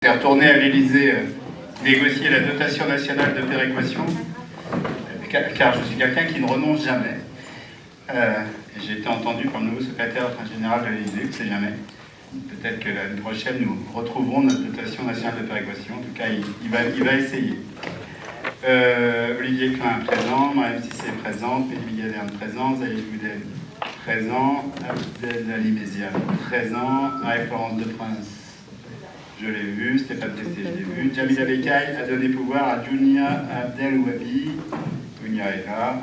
est retourné à l'Élysée négocier la dotation nationale de péréquation, car je suis quelqu'un qui ne renonce jamais. J'ai été entendu par le nouveau secrétaire général de l'Élysée, on ne sait jamais. Peut-être que l'année prochaine, nous retrouverons notre dotation nationale de péréquation. En tout cas, il va essayer. Olivier Klein présent, Mariam Cissé présente, Mehdi Gaderne présent, Zaïd Boudel présent, Abdel Ali Méziane présent, Marie-Florence de Prince, je l'ai vu, Stéphane Testé, je l'ai vu, Jamila Bekaï a donné pouvoir à Dunia Abdel Ouabi, Dunia est là,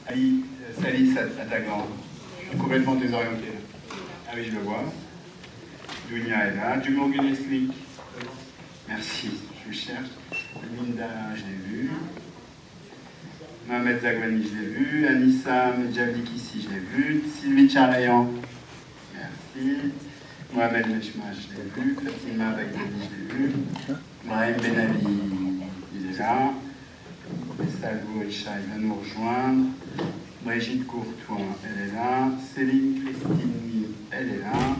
Ali Salis Atagan, je suis complètement désorienté là. Ah oui, je le vois. Dunia est là, Dumour Guneslik, merci, je le cherche. Linda, je l'ai vu. Mohamed Zagwani, je l'ai vu. Anissa Medjavlik ici, je l'ai vu. Sylvie Charayan, merci. Mohamed Mechma, je l'ai vu. Fatima Bagdadi, je l'ai vu. Brahim Benali, il est là. Salvo Echa, il va nous rejoindre. Brigitte Courtois, elle est là. Céline Christine, elle est là.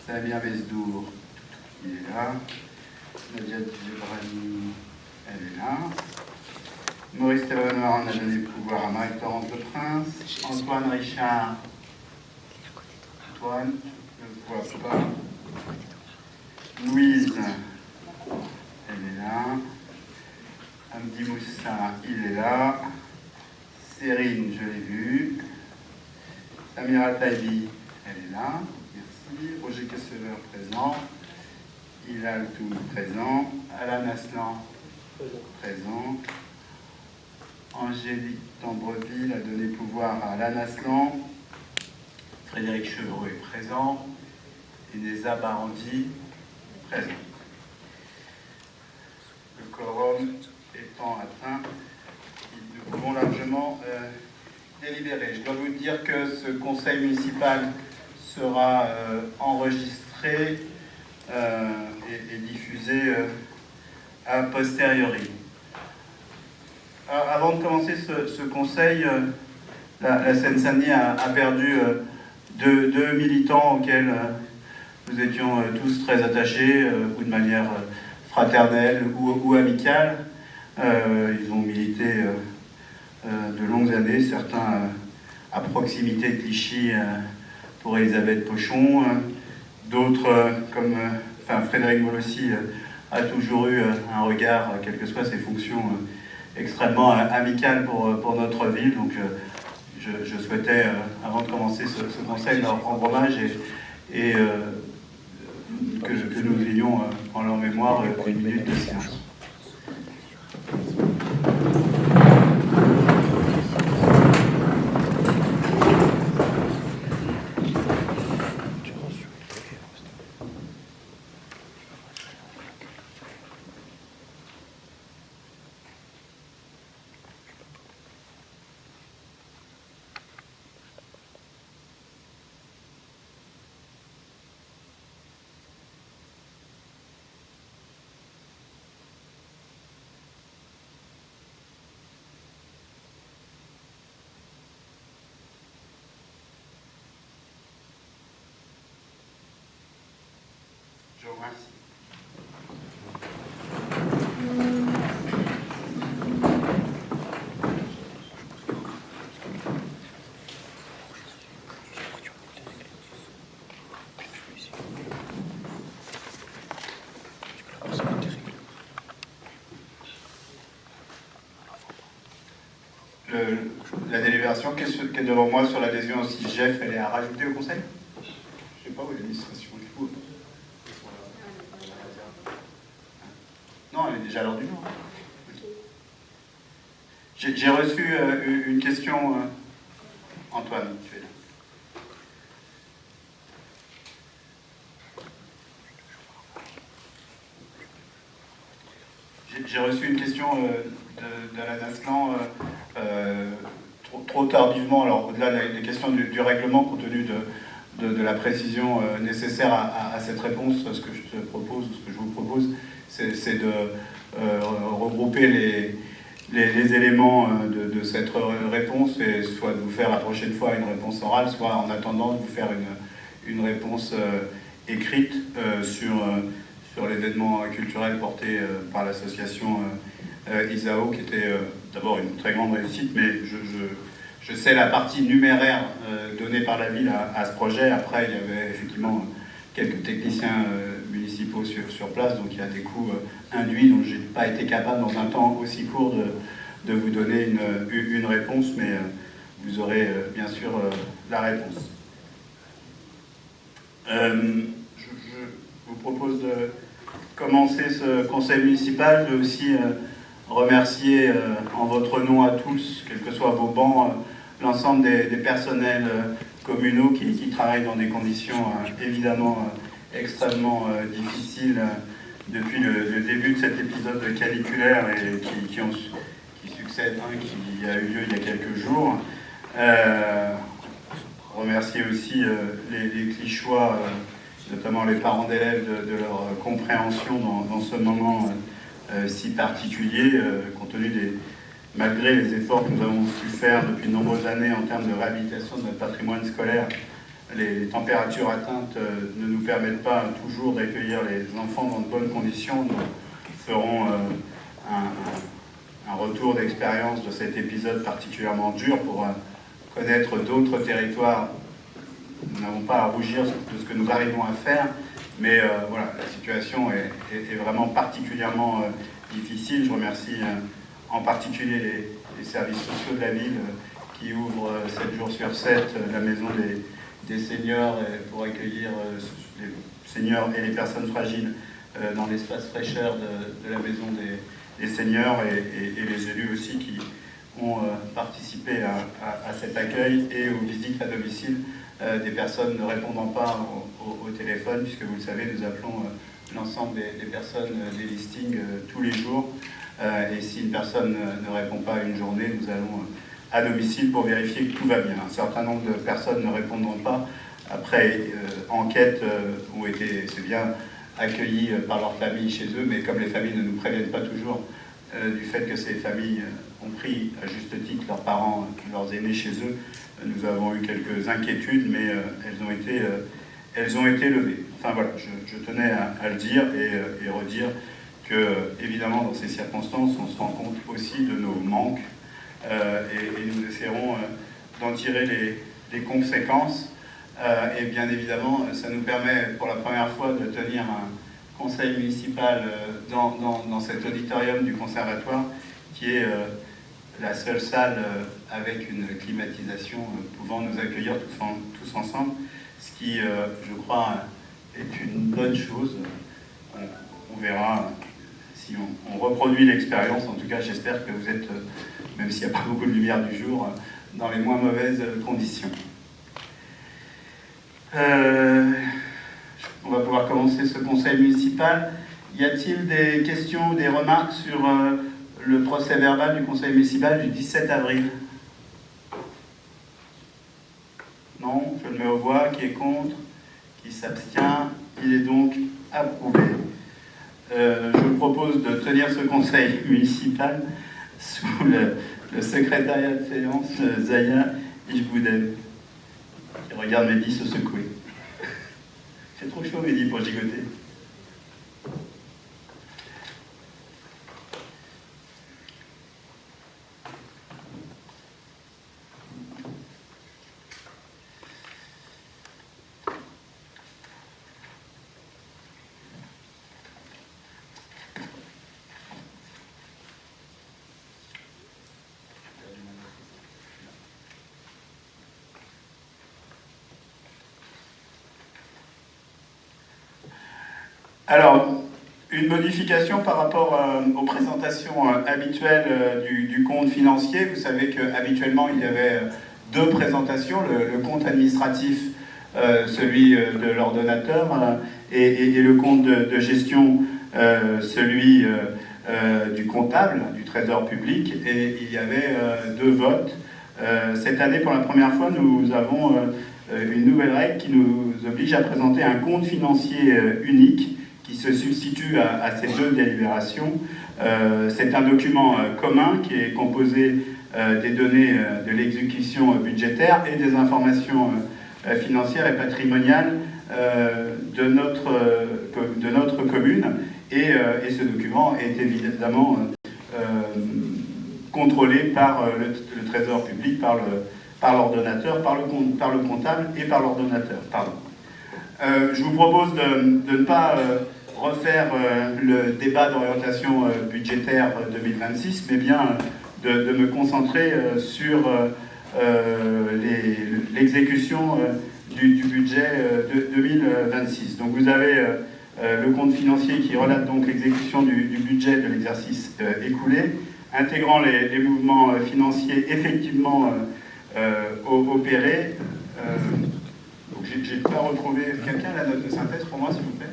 Samir Besdour, il est là. Nadia Djebrani, elle est là. Maurice Thévenoir, on a donné pouvoir à Marie-Florence de Prince. Antoine Richard. Antoine, je ne le vois pas. Louise, elle est là. Hamdi Moussa, il est là. Sérine, je l'ai vu. Samira Taibi, elle est là. Merci. Roger Kesseler, présent. Hilal Toul, présent. Alain Aslan, présent. Angélique Tambreville a donné pouvoir à Alain Aslan. Frédéric Chevreau est présent. Ineza Barandi, présent. Le quorum étant atteint, nous pouvons largement délibérer. Je dois vous dire que ce conseil municipal sera enregistré et diffusé a posteriori. Avant de commencer ce conseil, la Seine-Saint-Denis a perdu deux militants auxquels nous étions tous très attachés, ou de manière fraternelle ou amicale. Ils ont milité de longues années, certains à proximité de Clichy pour Elisabeth Pochon, d'autres comme Frédéric Molossi a toujours eu un regard, quelles que soient ses fonctions, extrêmement amicales pour notre ville. Donc je souhaitais, avant de commencer ce conseil, leur rendre hommage et que nous ayons en leur mémoire une minute de silence. Je vous remercie. La délibération qui est devant moi sur l'adhésion au CIGEF, elle est à rajouter au Conseil? Je ne sais pas où l'administration est fou. Non, elle est déjà à l'ordre du jour. J'ai reçu une question. Antoine, tu es là. J'ai reçu une question d'Alain Aslan trop tardivement, alors au-delà des questions du règlement, compte tenu de la précision nécessaire à cette réponse. Ce que je te propose, ce que je vous propose, c'est de regrouper les éléments de cette réponse, et soit de vous faire la prochaine fois une réponse orale, soit en attendant de vous faire une réponse écrite sur l'événement culturel porté par l'association ISAO, qui était d'abord une très grande réussite, mais je sais la partie numéraire donnée par la ville à ce projet. Après, il y avait effectivement quelques techniciens municipaux sur place, donc il y a des coûts induits dont je n'ai pas été capable dans un temps aussi court de vous donner une réponse, mais vous aurez bien sûr la réponse. Je vous propose de commencer ce conseil municipal. Je veux aussi remercier en votre nom à tous, quels que soient vos bancs, l'ensemble des personnels communaux qui travaillent dans des conditions évidemment extrêmement difficiles depuis le début de cet épisode caniculaire et qui succède, qui a eu lieu il y a quelques jours. Remercier aussi les Clichois, notamment les parents d'élèves, de leur compréhension dans ce moment si particulier, compte tenu malgré les efforts que nous avons pu faire depuis de nombreuses années en termes de réhabilitation de notre patrimoine scolaire, les températures atteintes ne nous permettent pas toujours d'accueillir les enfants dans de bonnes conditions. Nous ferons un retour d'expérience de cet épisode particulièrement dur pour connaître d'autres territoires. Nous n'avons pas à rougir de ce que nous arrivons à faire, mais voilà, la situation est vraiment particulièrement difficile. Je remercie en particulier les services sociaux de la ville qui ouvrent 7 jours sur 7 la maison des seniors pour accueillir les seniors et les personnes fragiles dans l'espace fraîcheur de la maison des seniors et les élus aussi qui ont participé à cet accueil et aux visites à domicile des personnes ne répondant pas au téléphone, puisque vous le savez, nous appelons l'ensemble des personnes des listings tous les jours. Et si une personne ne répond pas à une journée, nous allons à domicile pour vérifier que tout va bien. Un certain nombre de personnes ne répondront pas. Après enquête, ont été, c'est bien, accueillis par leur famille chez eux, mais comme les familles ne nous préviennent pas toujours du fait que ces familles ont pris à juste titre leurs parents, leurs aînés chez eux, nous avons eu quelques inquiétudes, mais elles ont été levées. Enfin voilà, je tenais à le dire et redire que, évidemment, dans ces circonstances, on se rend compte aussi de nos manques et nous essaierons d'en tirer les conséquences. Et bien évidemment, ça nous permet pour la première fois de tenir un conseil municipal dans cet auditorium du conservatoire qui est la seule salle avec une climatisation pouvant nous accueillir tous ensemble, ce qui, je crois, est une bonne chose. On verra si on reproduit l'expérience. En tout cas, j'espère que vous êtes, même s'il n'y a pas beaucoup de lumière du jour, dans les moins mauvaises conditions. On va pouvoir commencer ce conseil municipal. Y a-t-il des questions ou des remarques sur le procès verbal du conseil municipal du 17 avril? Non, je le mets aux voix. Qui est contre? Qui s'abstient? Il est donc approuvé. Je vous propose de tenir ce conseil municipal sous le secrétariat de séance Zaya Ishboudem, qui regarde Mehdi se secouer. C'est trop chaud, Mehdi, pour gigoter. Alors, une modification par rapport aux présentations habituelles du compte financier. Vous savez qu'habituellement, il y avait deux présentations, le compte administratif, celui de l'ordonnateur, et le compte de gestion, celui du comptable, du trésor public, et il y avait deux votes. Cette année, pour la première fois, nous avons une nouvelle règle qui nous oblige à présenter un compte financier unique qui se substitue à ces deux délibérations. C'est un document commun qui est composé des données de l'exécution budgétaire et des informations financières et patrimoniales de de notre commune, et ce document est évidemment contrôlé par le Trésor public, par l'ordonnateur, par le comptable et par l'ordonnateur. Je vous propose de ne pas refaire le débat d'orientation budgétaire 2026, mais bien de me concentrer sur l'exécution du budget de 2026. Donc vous avez le compte financier qui relate donc l'exécution du budget de l'exercice écoulé, intégrant les mouvements financiers effectivement opérés. Donc j'ai pas retrouvé quelqu'un la note de synthèse pour moi, s'il vous plaît.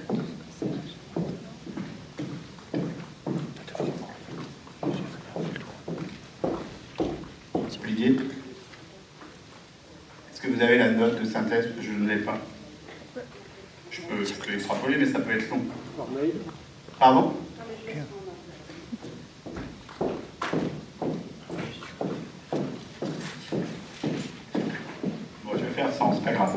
Olivier, est-ce que vous avez la note de synthèse? Je ne l'ai pas. Je peux extrapoler, mais ça peut être long. Pardon? Bon, je vais faire sans, c'est pas grave.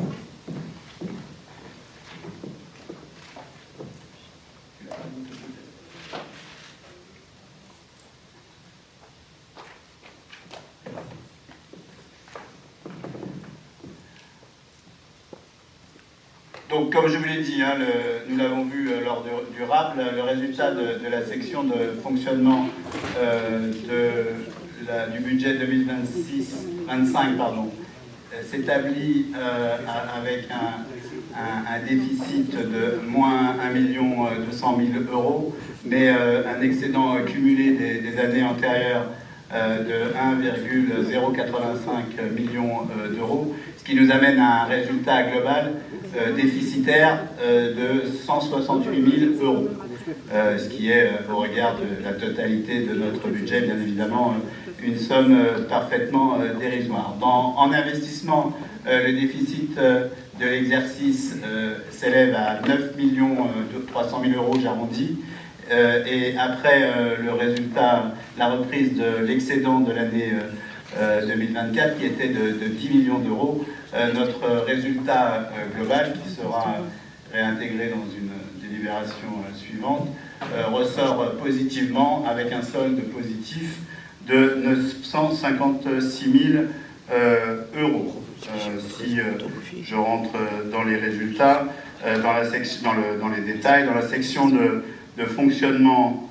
Donc, comme je vous l'ai dit, hein, nous l'avons vu lors du RAB, le résultat de la section de fonctionnement du budget 2026-25 s'établit avec un déficit de moins 1 200 000 €, mais un excédent cumulé des années antérieures de 1,085 million d'euros, ce qui nous amène à un résultat global déficitaire de 168 000 €, ce qui est, au regard de la totalité de notre budget, bien évidemment, une somme parfaitement dérisoire. En investissement, le déficit de l'exercice s'élève à 9 300 000 €, j'arrondis, et après le résultat, la reprise de l'excédent de l'année 2024 qui était de 10 millions d'euros, notre résultat global, qui sera réintégré dans une délibération suivante, ressort positivement avec un solde positif de 956 000 €. Si je rentre dans les résultats, dans les détails, dans la section de fonctionnement,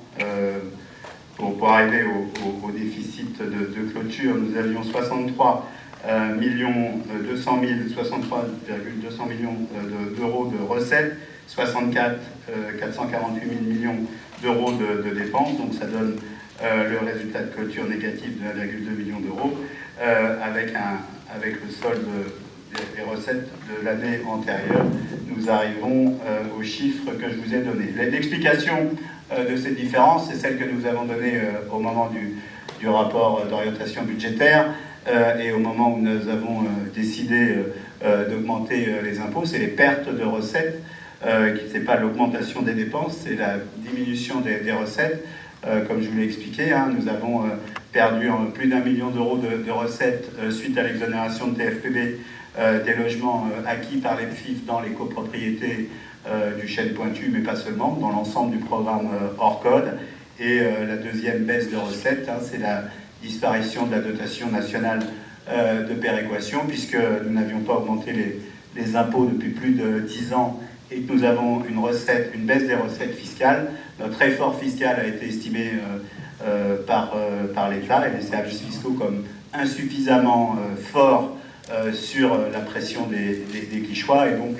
pour arriver au déficit de clôture, nous avions 63 200 millions d'euros de recettes, 448 000 millions d'euros de dépenses, donc ça donne le résultat de clôture négatif de 1,2 million d'euros, avec le solde des recettes de l'année antérieure. Nous arrivons aux chiffres que je vous ai donnés. L'explication de ces différences, c'est celle que nous avons donnée au moment du rapport d'orientation budgétaire et au moment où nous avons décidé d'augmenter les impôts. C'est les pertes de recettes, ce n'est pas l'augmentation des dépenses, c'est la diminution des recettes. Comme je vous l'ai expliqué, hein, nous avons perdu plus d'1 million d'euros de recettes suite à l'exonération de TFPB des logements acquis par les PFIF dans les copropriétés du Chêne Pointu, mais pas seulement, dans l'ensemble du programme hors code. Et la deuxième baisse de recettes, hein, c'est la disparition de la dotation nationale de péréquation, puisque nous n'avions pas augmenté les impôts depuis plus de 10 ans et que nous avons une baisse des recettes fiscales. Notre effort fiscal a été estimé par l'État et les services fiscaux comme insuffisamment fort sur la pression des Quichois, et donc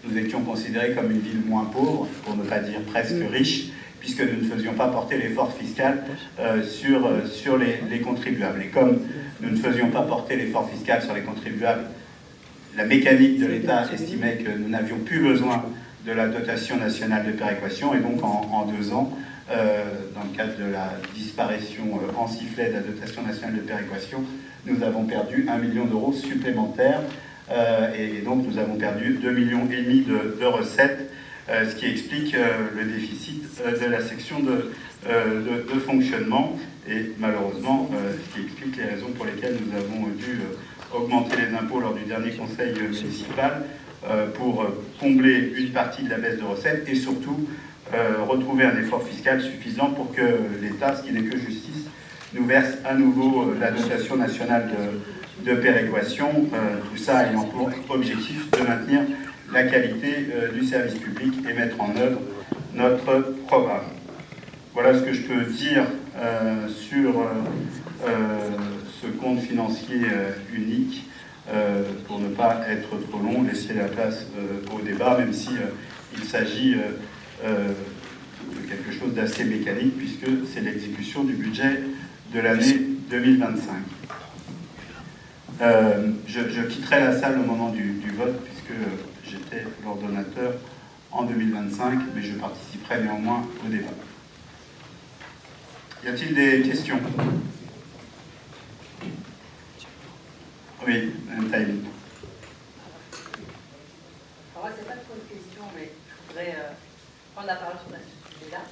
nous étions considérés comme une ville moins pauvre, pour ne pas dire presque riche, puisque nous ne faisions pas porter l'effort fiscal sur les contribuables. Et comme nous ne faisions pas porter l'effort fiscal sur les contribuables, la mécanique de l'État estimait que nous n'avions plus besoin de la dotation nationale de péréquation, et donc en 2 ans, dans le cadre de la disparition en sifflet de la dotation nationale de péréquation, nous avons perdu 1 million d'euros supplémentaires, et donc nous avons perdu 2,5 millions de recettes, ce qui explique le déficit de la section de fonctionnement, et malheureusement ce qui explique les raisons pour lesquelles nous avons dû augmenter les impôts lors du dernier conseil municipal pour combler une partie de la baisse de recettes et surtout retrouver un effort fiscal suffisant pour que l'État, ce qui n'est que justice, nous verse à nouveau la dotation nationale de péréquation, tout ça ayant pour objectif de maintenir la qualité du service public et mettre en œuvre notre programme. Voilà ce que je peux dire sur ce compte financier unique, pour ne pas être trop long, laisser la place au débat, même si il s'agit de quelque chose d'assez mécanique, puisque c'est l'exécution du budget de l'année 2025. Je quitterai la salle au moment du vote, puisque j'étais l'ordonnateur en 2025, mais je participerai néanmoins au débat. Y a-t-il des questions? Oui, Mme Taïli. Moi, c'est pas trop une question, mais je voudrais prendre la parole sur ce sujet-là.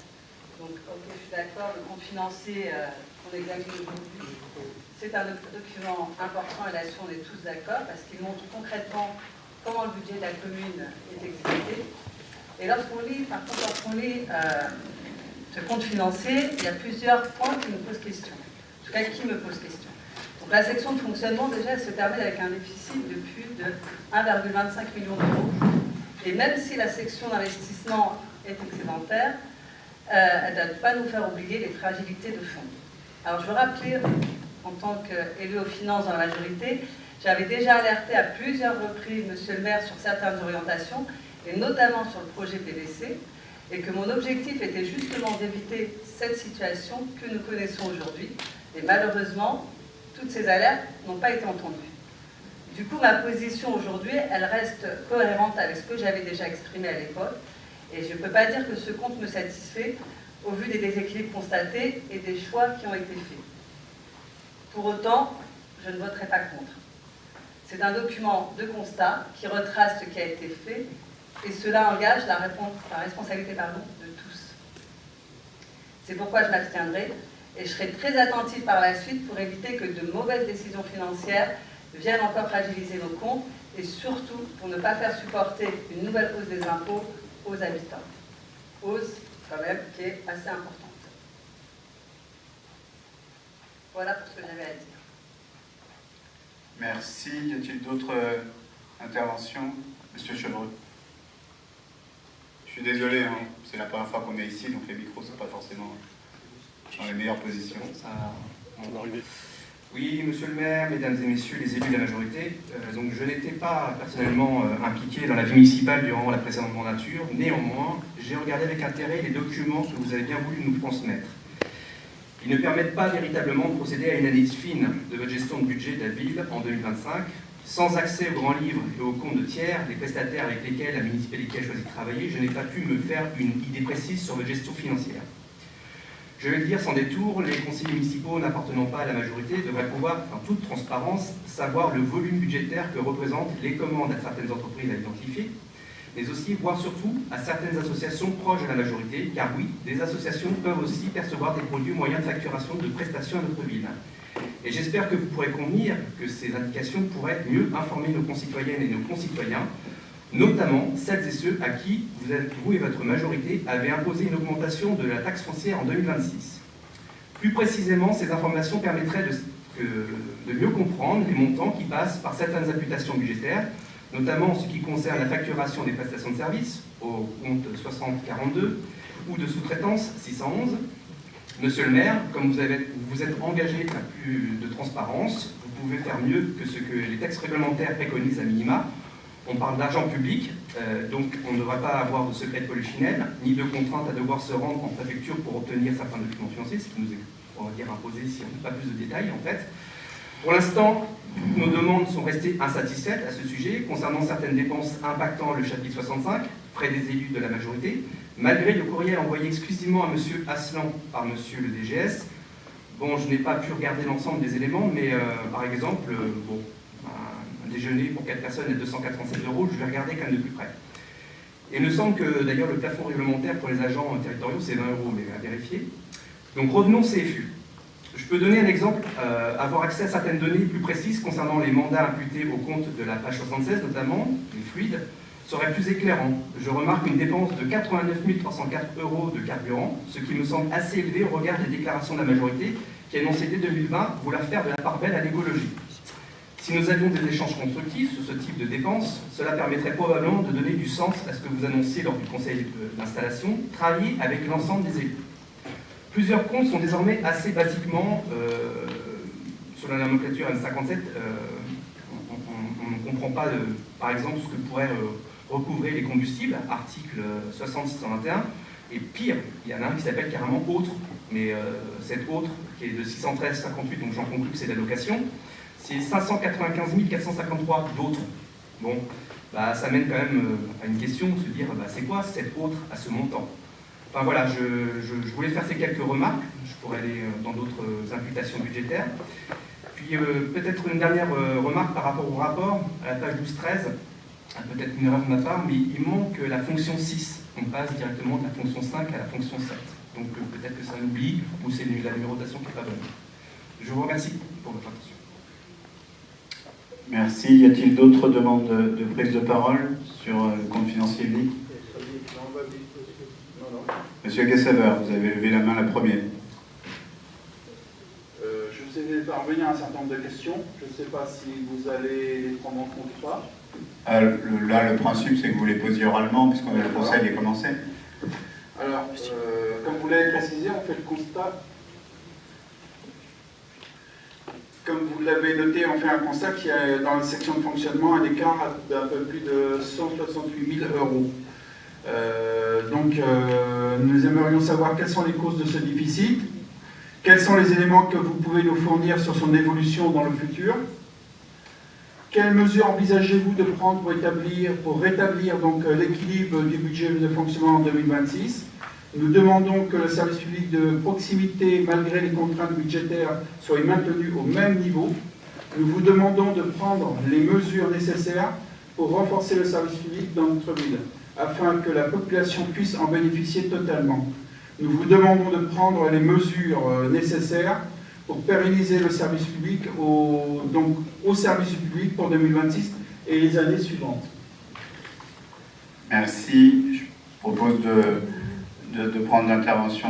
Donc, ok, je suis d'accord, le compte financier qu'on examine aujourd'hui, c'est un document important et là-dessus on est tous d'accord, parce qu'il montre concrètement comment le budget de la commune est exécuté. Et lorsqu'on lit, par contre, ce compte financier, il y a plusieurs points qui me posent question. En tout cas, qui me pose question. Donc la section de fonctionnement, déjà, elle se termine avec un déficit de plus de 1,25 million d'euros. Et même si la section d'investissement est excédentaire, elle ne doit pas nous faire oublier les fragilités de fonds. Alors je veux rappeler, en tant qu'élu aux finances dans la majorité, j'avais déjà alerté à plusieurs reprises Monsieur le maire sur certaines orientations, et notamment sur le projet PVC, et que mon objectif était justement d'éviter cette situation que nous connaissons aujourd'hui. Et malheureusement, toutes ces alertes n'ont pas été entendues. Du coup, ma position aujourd'hui, elle reste cohérente avec ce que j'avais déjà exprimé à l'époque, et je ne peux pas dire que ce compte me satisfait au vu des déséquilibres constatés et des choix qui ont été faits. Pour autant, je ne voterai pas contre. C'est un document de constat qui retrace ce qui a été fait et cela engage la responsabilité de tous. C'est pourquoi je m'abstiendrai et je serai très attentive par la suite pour éviter que de mauvaises décisions financières viennent encore fragiliser nos comptes et surtout pour ne pas faire supporter une nouvelle hausse des impôts aux habitants. Hausse quand même qui est assez importante. Voilà pour ce que j'avais à dire. Merci. Y a-t-il d'autres interventions? Monsieur Chevreux. Je suis désolé, hein, c'est la première fois qu'on est ici, donc les micros ne sont pas forcément dans les meilleures positions. Oui, monsieur le maire, mesdames et messieurs les élus de la majorité, donc je n'étais pas personnellement impliqué dans la vie municipale durant la précédente mandature. Néanmoins, j'ai regardé avec intérêt les documents que vous avez bien voulu nous transmettre. Ils ne permettent pas véritablement de procéder à une analyse fine de votre gestion de budget de la ville en 2025, sans accès aux grands livres et aux comptes de tiers, les prestataires avec lesquels la municipalité a choisi de travailler. Je n'ai pas pu me faire une idée précise sur votre gestion financière. Je vais le dire sans détour, les conseillers municipaux n'appartenant pas à la majorité devraient pouvoir, en toute transparence, savoir le volume budgétaire que représentent les commandes à certaines entreprises à identifier, mais aussi, voire surtout, à certaines associations proches de la majorité, car oui, des associations peuvent aussi percevoir des produits moyens de facturation de prestations à notre ville. Et j'espère que vous pourrez convenir que ces indications pourraient mieux informer nos concitoyennes et nos concitoyens, notamment celles et ceux à qui vous et votre majorité avez imposé une augmentation de la taxe foncière en 2026. Plus précisément, ces informations permettraient de mieux comprendre les montants qui passent par certaines imputations budgétaires, notamment en ce qui concerne la facturation des prestations de services, au compte 6042, ou de sous-traitance 611. Monsieur le maire, comme vous êtes engagé à plus de transparence, vous pouvez faire mieux que ce que les textes réglementaires préconisent à minima. On parle d'argent public, donc on ne devrait pas avoir de secret de polichinelle, ni de contrainte à devoir se rendre en préfecture pour obtenir certains documents financiers, ce qui nous est, on va dire, imposé si on n'a pas plus de détails en fait. Pour l'instant, nos demandes sont restées insatisfaites à ce sujet, concernant certaines dépenses impactant le chapitre 65, frais des élus de la majorité, malgré le courriel envoyé exclusivement à M. Aslan par M. le DGS. Bon, je n'ai pas pu regarder l'ensemble des éléments, mais par exemple, un déjeuner pour 4 personnes est 287 €, je vais regarder quand même de plus près. Et il me semble que d'ailleurs le plafond réglementaire pour les agents territoriaux c'est 20 €, mais à vérifier. Donc revenons au CFU. Je peux donner un exemple, avoir accès à certaines données plus précises concernant les mandats imputés au compte de la page 76, notamment les fluides, serait plus éclairant. Je remarque une dépense de 89 304 € de carburant, ce qui me semble assez élevé au regard des déclarations de la majorité qui annonçait dès 2020 vouloir faire de la part belle à l'écologie. Si nous avions des échanges constructifs sur ce type de dépenses, cela permettrait probablement de donner du sens à ce que vous annonciez lors du conseil d'installation, travailler avec l'ensemble des élus. Plusieurs comptes sont désormais assez basiquement, sur la nomenclature N57, on ne comprend pas, par exemple, ce que pourraient recouvrer les combustibles, article 6621, et pire, il y en a un qui s'appelle carrément autre, mais cette autre, qui est de 613,58, donc j'en conclus que c'est l'allocation, c'est 595 453 d'autres. Bon, bah, ça mène quand même à une question, de se dire, bah, c'est quoi cette autre à ce montant? Enfin voilà, je voulais faire ces quelques remarques, je pourrais aller dans d'autres imputations budgétaires. Puis peut-être une dernière remarque par rapport au rapport, à la page 12-13, peut-être une erreur de ma part, mais il manque la fonction 6. On passe directement de la fonction 5 à la fonction 7. Donc peut-être que ça oublie, ou c'est la numérotation qui n'est pas bonne. Je vous remercie pour votre attention. Merci. Y a-t-il d'autres demandes de prise de parole sur le compte financier unique? Monsieur Gessever, vous avez levé la main la première. Je vous ai parvenu à un certain nombre de questions. Je ne sais pas si vous allez les prendre en compte ou pas. Là, le principe, c'est que vous les posiez oralement, puisque le conseil est commencé. Alors, comme vous l'avez précisé, on fait le constat. Comme vous l'avez noté, on fait un constat qu'il y a dans la section de fonctionnement un écart d'un peu plus de 168 000 €. Nous aimerions savoir quelles sont les causes de ce déficit, quels sont les éléments que vous pouvez nous fournir sur son évolution dans le futur, quelles mesures envisagez-vous de prendre pour rétablir l'équilibre du budget de fonctionnement en 2026. Nous demandons que le service public de proximité, malgré les contraintes budgétaires, soit maintenu au même niveau. Nous vous demandons de prendre les mesures nécessaires pour renforcer le service public dans notre ville, afin que la population puisse en bénéficier totalement. Nous vous demandons de prendre les mesures nécessaires pour pérenniser le service public au service public pour 2026 et les années suivantes. Merci. Je propose de prendre l'intervention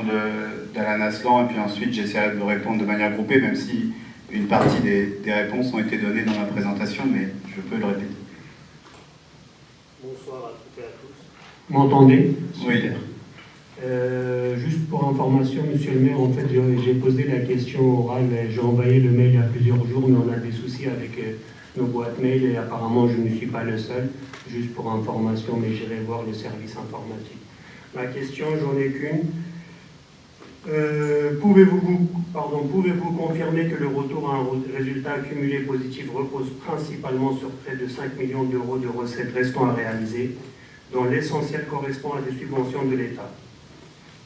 d'Alain Aslan, et puis ensuite j'essaierai de répondre de manière groupée, même si une partie des réponses ont été données dans la présentation, mais je peux le répéter. Bonsoir à toutes et à tous. Vous m'entendez? Oui. Juste pour information, monsieur le maire, en fait, j'ai posé la question orale, j'ai envoyé le mail il y a plusieurs jours, mais on a des soucis avec nos boîtes mail et apparemment je ne suis pas le seul. Juste pour information, mais j'irai voir le service informatique. Ma question, j'en ai qu'une. Pouvez-vous confirmer que le retour à un résultat accumulé positif repose principalement sur près de 5 millions d'euros de recettes restant à réaliser, dont l'essentiel correspond à des subventions de l'État?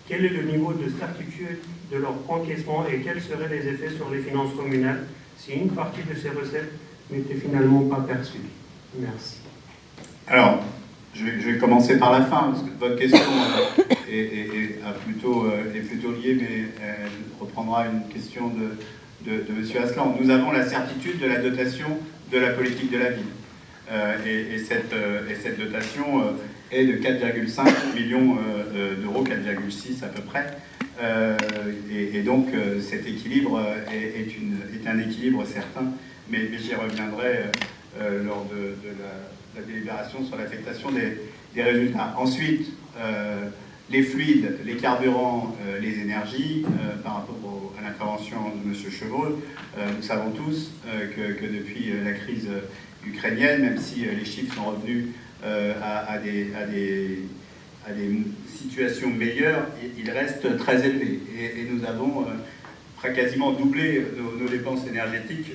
Quel est le niveau de certitude de leur encaissement et quels seraient les effets sur les finances communales si une partie de ces recettes n'était finalement pas perçue? Merci. Alors, je vais commencer par la fin, parce que votre question est plutôt liée, mais elle reprendra une question de M. Aslan. Nous avons la certitude de la dotation de la politique de la ville. Et cette dotation est de 4,5 millions d'euros, 4,6 à peu près. Et donc cet équilibre est un équilibre certain, mais j'y reviendrai lors de la délibération sur l'affectation des résultats. Ensuite, les fluides, les carburants, les énergies, par rapport à l'intervention de M. Chevreul, nous savons tous que depuis la crise ukrainienne, même si les chiffres sont revenus à des situations meilleures, il reste très élevé. Et nous avons quasiment doublé nos dépenses énergétiques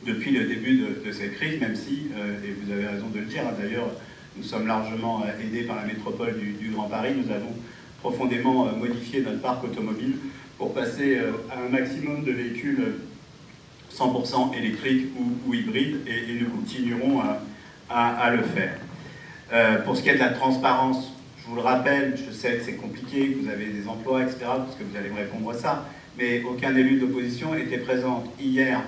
depuis le début de cette crise, même si, et vous avez raison de le dire, d'ailleurs, nous sommes largement aidés par la métropole du Grand Paris. Nous avons profondément modifié notre parc automobile pour passer à un maximum de véhicules 100% électriques ou hybrides, et nous continuerons à le faire. Pour ce qui est de la transparence, je vous le rappelle, je sais que c'est compliqué, que vous avez des emplois, etc., parce que vous allez me répondre à ça, mais aucun élu d'opposition était présent hier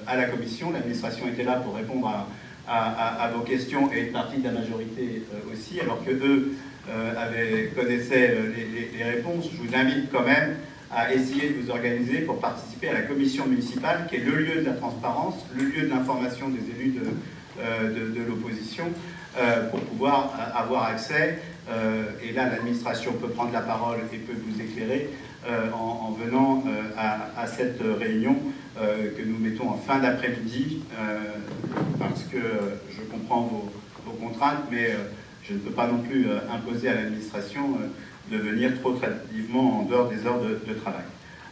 à la commission. L'administration était là pour répondre à vos questions et une partie de la majorité aussi, alors que eux connaissaient les réponses. Je vous invite quand même à essayer de vous organiser pour participer à la commission municipale, qui est le lieu de la transparence, le lieu de l'information des élus de l'opposition, pour pouvoir avoir accès. Et là, l'administration peut prendre la parole et peut vous éclairer en venant à cette réunion que nous mettons en fin d'après-midi, parce que je comprends vos contraintes, mais je ne peux pas non plus imposer à l'administration de venir trop tardivement en dehors des heures de travail.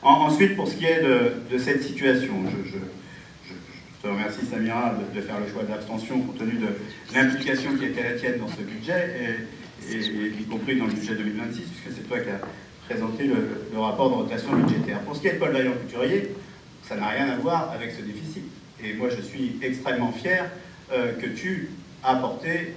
Ensuite, pour ce qui est de cette situation, je te remercie, Samira, de faire le choix de l'abstention compte tenu de l'implication qui était la tienne dans ce budget, et y compris dans le budget 2026, puisque c'est toi qui as présenté le rapport de rotation budgétaire. Pour ce qui est de Paul Vaillant-Couturier, ça n'a rien à voir avec ce déficit. Et moi, je suis extrêmement fier que tu as apporté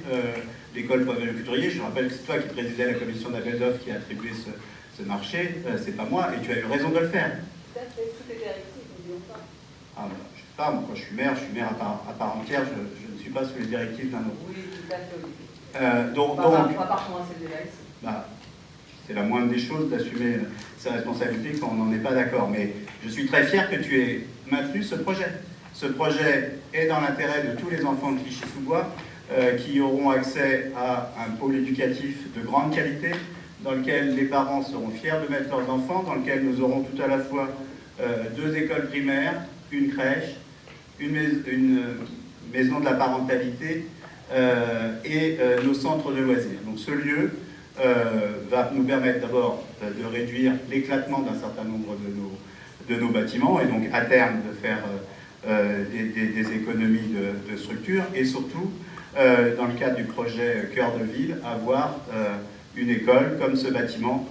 l'école Paul Vaillant-Couturier. Je rappelle que c'est toi qui présidais la commission d'appel d'offres qui a attribué ce marché, c'est pas moi, et tu as eu raison de le faire. Tout à fait, tout est directif, n'oublions pas. Ah, ben, je sais pas, moi, quand je suis maire à part entière, je ne suis pas sous les directives d'un autre. Oui, tout à fait, Olivier. Donc, on va pas recommencer le débat ici. bah, c'est la moindre des choses d'assumer ses responsabilités quand on n'en est pas d'accord. Mais je suis très fier que tu aies maintenu ce projet. Ce projet est dans l'intérêt de tous les enfants de Clichy-sous-Bois qui auront accès à un pôle éducatif de grande qualité, dans lequel les parents seront fiers de mettre leurs enfants, dans lequel nous aurons tout à la fois 2 écoles primaires, une crèche, une maison de la parentalité et nos centres de loisirs. Donc ce lieu va nous permettre d'abord de réduire l'éclatement d'un certain nombre de nos bâtiments et donc à terme de faire des économies de structure et surtout, dans le cadre du projet Cœur de Ville, avoir une école comme ce bâtiment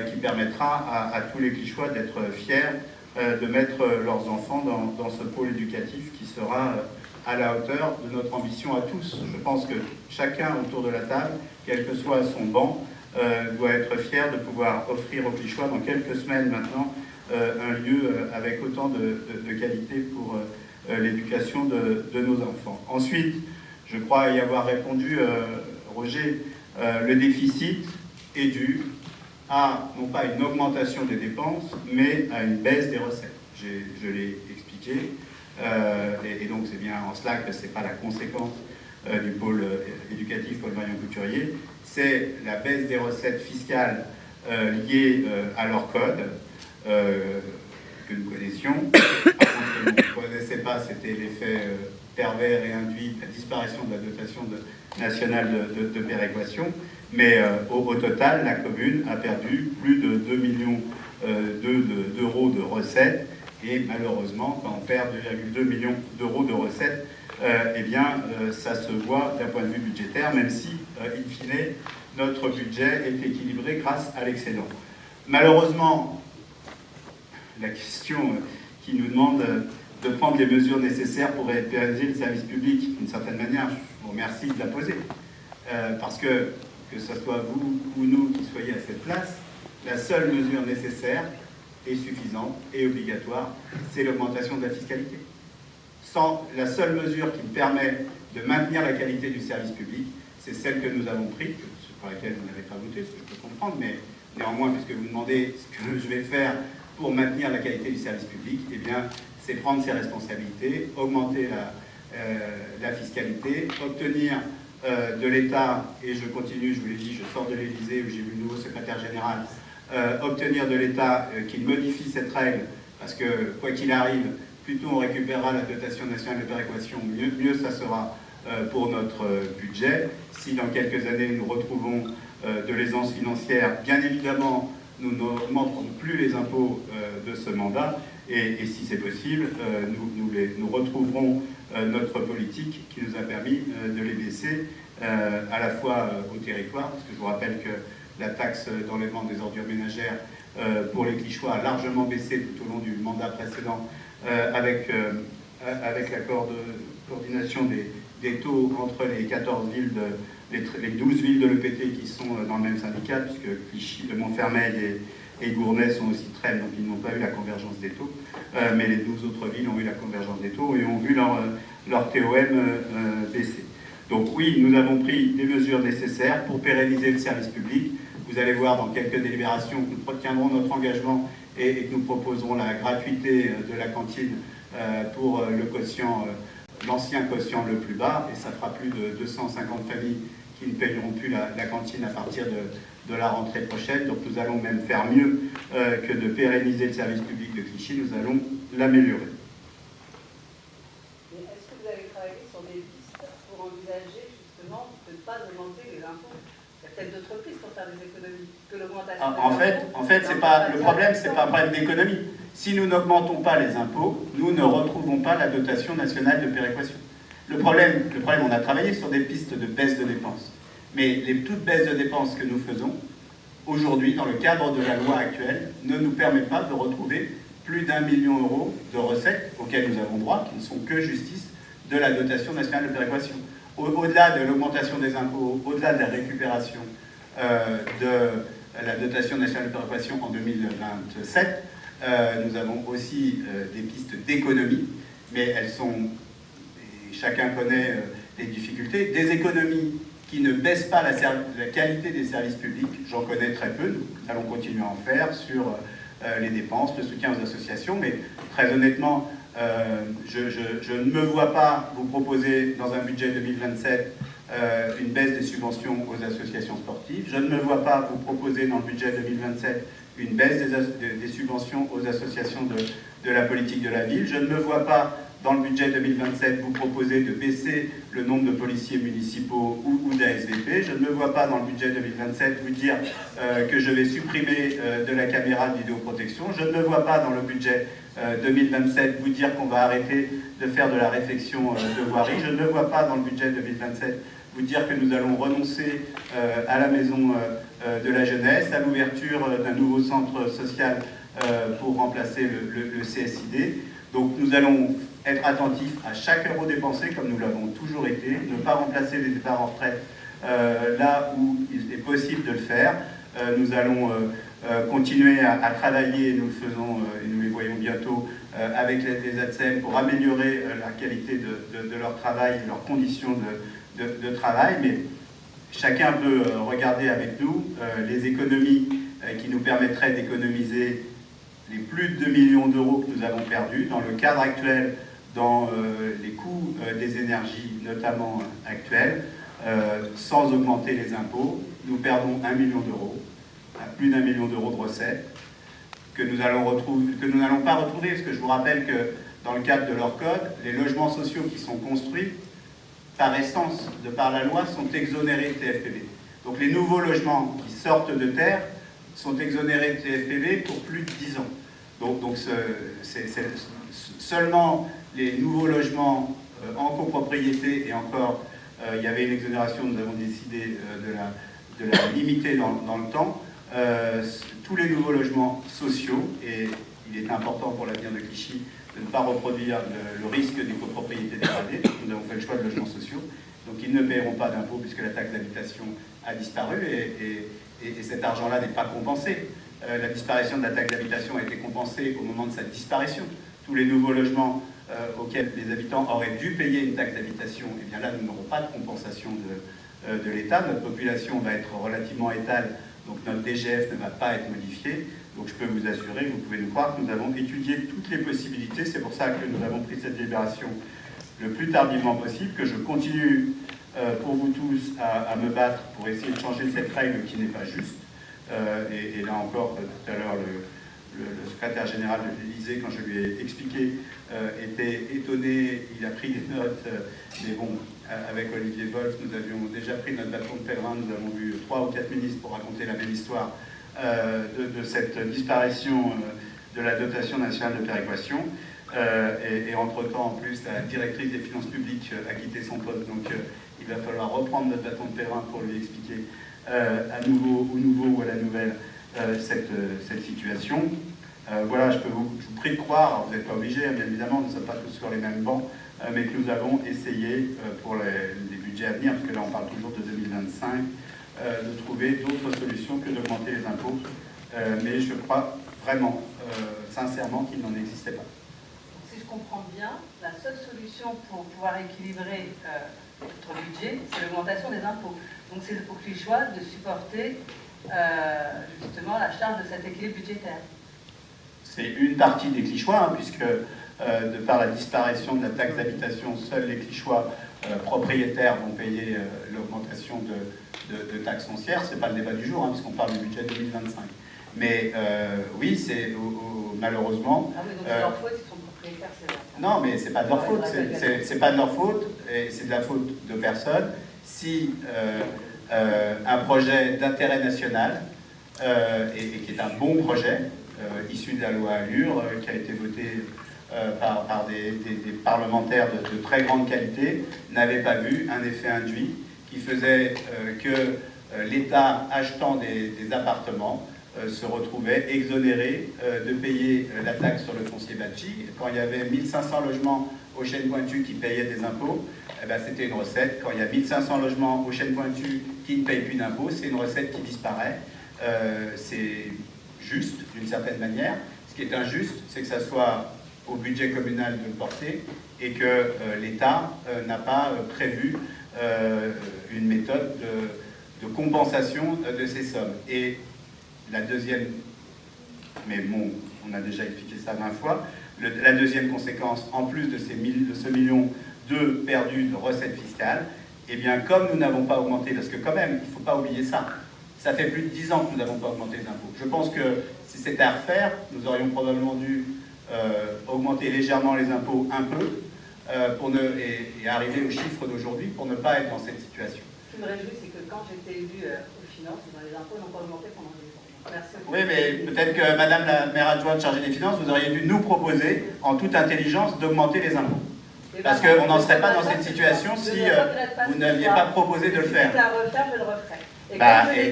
qui permettra à tous les Clichysois d'être fiers de mettre leurs enfants dans ce pôle éducatif qui sera à la hauteur de notre ambition à tous. Je pense que chacun autour de la table, quel que soit son banc, doit être fier de pouvoir offrir aux Clichysois dans quelques semaines maintenant un lieu avec autant de qualité pour l'éducation de nos enfants. Ensuite, je crois y avoir répondu, Roger, le déficit est dû à, non pas une augmentation des dépenses, mais à une baisse des recettes. Je l'ai expliqué, et donc c'est bien en cela que ce n'est pas la conséquence du pôle éducatif Paul Vaillant-Couturier, c'est la baisse des recettes fiscales liées à leur code, que nous connaissions. Par contre, ce que nous ne connaissait pas, c'était l'effet pervers et induit de la disparition de la dotation nationale de péréquation. Mais au total, la commune a perdu plus de 2 millions d'euros de recettes. Et malheureusement, quand on perd 2,2 millions d'euros de recettes, eh bien, ça se voit d'un point de vue budgétaire, même si, in fine, notre budget est équilibré grâce à l'excédent. Malheureusement, la question qui nous demande de prendre les mesures nécessaires pour pérenniser le service public, d'une certaine manière, je vous remercie de la poser. Parce que ce soit vous ou nous qui soyez à cette place, la seule mesure nécessaire et suffisante et obligatoire, c'est l'augmentation de la fiscalité. La seule mesure qui permet de maintenir la qualité du service public, c'est celle que nous avons prise, pour laquelle vous n'avez pas voté, ce que je peux comprendre, mais néanmoins, puisque vous demandez ce que je vais faire pour maintenir la qualité du service public, eh bien, c'est prendre ses responsabilités, augmenter la fiscalité, obtenir de l'État, et je continue, je vous l'ai dit, je sors de l'Élysée où j'ai vu le nouveau secrétaire général, obtenir de l'État qu'il modifie cette règle, parce que quoi qu'il arrive, plus tôt on récupérera la dotation nationale de péréquation, mieux ça sera pour notre budget. Si dans quelques années nous retrouvons de l'aisance financière, bien évidemment, nous n'augmenterons plus les impôts de ce mandat, et si c'est possible, nous retrouverons notre politique qui nous a permis de les baisser à la fois au territoire, parce que je vous rappelle que la taxe d'enlèvement des ordures ménagères pour les Clichysois a largement baissé tout au long du mandat précédent avec l'accord de coordination des taux entre les 14 villes, les 12 villes de l'EPT qui sont dans le même syndicat, puisque Clichy, Montfermeil et Gournay sont aussi très, donc ils n'ont pas eu la convergence des taux, mais les 12 autres villes ont eu la convergence des taux et ont vu leur leur TOM baisser. Donc oui, nous avons pris des mesures nécessaires pour pérenniser le service public. Vous allez voir dans quelques délibérations que nous retiendrons notre engagement et que nous proposerons la gratuité de la cantine pour le quotient, l'ancien quotient le plus bas, et ça fera plus de 250 familles qui ne payeront plus la cantine à partir de la rentrée prochaine. Donc nous allons même faire mieux que de pérenniser le service public de Clichy, nous allons l'améliorer. Mais est-ce que vous avez travaillé sur des pistes pour envisager justement de ne pas augmenter les impôts? Il y a peut-être d'autres pistes pour faire des économies que l'augmentation. En fait, c'est pas, le problème, c'est pas un problème d'économie. Si nous n'augmentons pas les impôts, nous ne retrouvons pas la dotation nationale de péréquation. Le problème, on a travaillé sur des pistes de baisse de dépenses. Mais les toutes baisses de dépenses que nous faisons, aujourd'hui, dans le cadre de la loi actuelle, ne nous permettent pas de retrouver plus d'1 million d'euros de recettes auxquelles nous avons droit, qui ne sont que justice de la dotation nationale de péréquation. Au-delà de l'augmentation des impôts, au-delà de la récupération de la dotation nationale de péréquation en 2027, nous avons aussi des pistes d'économie, mais elles sont, et chacun connaît les difficultés, des économies qui ne baissent pas la qualité des services publics. J'en connais très peu, nous allons continuer à en faire sur les dépenses, le soutien aux associations, mais très honnêtement, je ne me vois pas vous proposer dans un budget 2027 une baisse des subventions aux associations sportives. Je ne me vois pas vous proposer dans le budget 2027 une baisse des subventions aux associations de la politique de la ville. Je ne me vois pas dans le budget 2027 vous proposer de baisser le nombre de policiers municipaux ou d'ASVP. Je ne me vois pas dans le budget 2027 vous dire que je vais supprimer de la caméra de vidéoprotection. Je ne me vois pas dans le budget 2027 vous dire qu'on va arrêter de faire de la réflexion de voirie. Je ne me vois pas dans le budget 2027 vous dire que nous allons renoncer à la maison de la jeunesse, à l'ouverture d'un nouveau centre social pour remplacer le CSID. Donc nous allons être attentifs à chaque euro dépensé comme nous l'avons toujours été, ne pas remplacer les départs en retraite là où il est possible de le faire. Nous allons continuer à travailler, et nous le faisons et nous les voyons bientôt avec les ATSEM pour améliorer la qualité de leur travail et leurs conditions de travail, mais chacun peut regarder avec nous les économies qui nous permettraient d'économiser les plus de 2 millions d'euros que nous avons perdus dans le cadre actuel, dans les coûts des énergies notamment actuels, sans augmenter les impôts. Nous perdons 1 million d'euros, plus d'1 million d'euros de recettes, que nous n'allons pas retrouver, parce que je vous rappelle que dans le cadre de leur code, les logements sociaux qui sont construits, par essence, de par la loi, sont exonérés de TFPB. Donc les nouveaux logements qui sortent de terre sont exonérés de TFPB pour plus de 10 ans. Donc c'est seulement les nouveaux logements en copropriété, et encore, il y avait une exonération, nous avons décidé de la limiter dans le temps. Tous les nouveaux logements sociaux, et il est important pour l'avenir de Clichy de ne pas reproduire le risque des copropriétés dégradées. Nous avons fait le choix de logements sociaux, donc ils ne paieront pas d'impôts puisque la taxe d'habitation a disparu et cet argent-là n'est pas compensé. La disparition de la taxe d'habitation a été compensée au moment de sa disparition. Tous les nouveaux logements auxquels les habitants auraient dû payer une taxe d'habitation, eh bien là, nous n'aurons pas de compensation de l'État. Notre population va être relativement étale, donc notre DGF ne va pas être modifié. Donc je peux vous assurer, vous pouvez nous croire que nous avons étudié toutes les possibilités. C'est pour ça que nous avons pris cette délibération le plus tardivement possible, que je continue pour vous tous à me battre pour essayer de changer cette règle qui n'est pas juste. Et là encore, tout à l'heure, le secrétaire général de l'Élysée, quand je lui ai expliqué, était étonné, il a pris des notes, mais bon, avec Olivier Wolf, nous avions déjà pris notre bâton de pèlerin, nous avons vu 3 ou 4 ministres pour raconter la même histoire de cette disparition de la dotation nationale de péréquation. Et entre-temps, en plus, la directrice des finances publiques a quitté son poste, donc il va falloir reprendre notre bâton de pèlerin pour lui expliquer au nouveau ou à la nouvelle cette situation. Voilà, je vous prie de croire, vous n'êtes pas obligés, bien évidemment, nous ne sommes pas tous sur les mêmes bancs, mais que nous avons essayé pour les budgets à venir, parce que là on parle toujours de 2025, de trouver d'autres solutions que d'augmenter les impôts. Mais je crois vraiment, sincèrement, qu'il n'en existait pas. si je comprends bien, la seule solution pour pouvoir équilibrer notre budget, c'est l'augmentation des impôts. Donc c'est pour Clichy de supporter justement la charge de cet équilibre budgétaire. C'est une partie des Clichysois, puisque de par la disparition de la taxe d'habitation, seuls les Clichysois propriétaires vont payer l'augmentation de taxes foncières. Ce n'est pas le débat du jour, puisqu'on parle du budget 2025. Mais oui, c'est malheureusement... Ah oui, donc c'est leur faute, ils sont propriétaires, c'est vrai. Non, mais c'est pas de leur faute. C'est pas de leur faute, et c'est de la faute de personne. Si un projet d'intérêt national, et qui est un bon projet, issu de la loi Allure, qui a été voté par des parlementaires de très grande qualité, n'avait pas vu un effet induit qui faisait que l'État achetant des appartements se retrouvait exonéré de payer la taxe sur le foncier bâti. Quand il y avait 1500 logements aux Chênes Pointues qui payaient des impôts, eh ben, c'était une recette. Quand il y a 1500 logements aux Chênes Pointues qui ne payent plus d'impôts, c'est une recette qui disparaît. C'est juste, d'une certaine manière. Ce qui est injuste, c'est que ça soit au budget communal de le porter et que l'État n'a pas prévu une méthode de compensation de ces sommes. Et la deuxième, mais bon, on a déjà expliqué ça 20 fois, la deuxième conséquence, en plus de ce million perdu de recettes fiscales, eh bien, comme nous n'avons pas augmenté, parce que quand même, il ne faut pas oublier ça, ça fait plus de 10 ans que nous n'avons pas augmenté les impôts. Je pense que si c'était à refaire, nous aurions probablement dû augmenter légèrement les impôts un peu et arriver aux chiffres d'aujourd'hui pour ne pas être dans cette situation. Ce qui me réjouit, c'est que quand j'étais élue aux finances, les impôts n'ont pas augmenté pendant 10 ans. Merci. Oui, mais peut-être que Madame la maire adjointe chargée des finances, vous auriez dû nous proposer, en toute intelligence, d'augmenter les impôts. Parce qu'on n'en serait pas dans cette situation si vous n'aviez pas proposé de le faire. Si c'est à refaire, je le referai.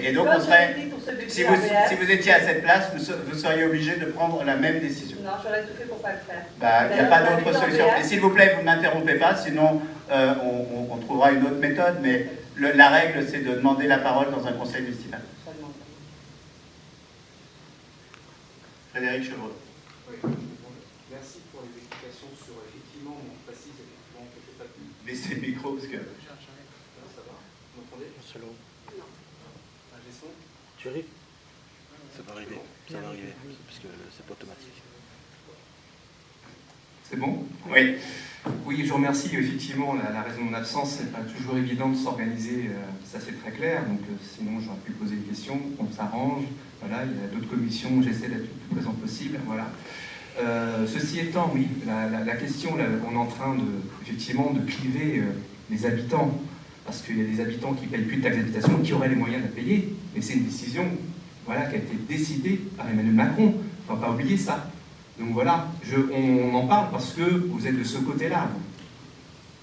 Et donc, on serait, si vous étiez à cette place, vous seriez obligé de prendre la même décision. Non, j'aurais tout fait pour ne pas le faire. Il n'y a pas d'autre solution. Et s'il vous plaît, vous ne m'interrompez pas, sinon on trouvera une autre méthode. Mais la règle, c'est de demander la parole dans un conseil municipal. Frédéric Chevreux. Oui, merci pour les explications sur effectivement, on précise effectivement que je n'ai pas pu. Baissez le micro parce que. Ça va? Vous m'entendez? Selon. Un gestion? Tu arrives? Ça va arriver, parce que c'est pas automatique. C'est bon? Oui. Oui, je vous remercie. Effectivement, la raison de mon absence, c'est pas toujours évident de s'organiser, ça c'est très clair. Donc, sinon, j'aurais pu poser une question, on s'arrange. Voilà, il y a d'autres commissions, j'essaie d'être le plus présent possible. Voilà. Ceci étant, oui, la question, là, on est en train effectivement de cliver les habitants, parce qu'il y a des habitants qui ne payent plus de taxes d'habitation, qui auraient les moyens de la payer. Mais c'est une décision, voilà, qui a été décidée par Emmanuel Macron. Il ne faut pas oublier ça. Donc voilà, on en parle parce que vous êtes de ce côté-là.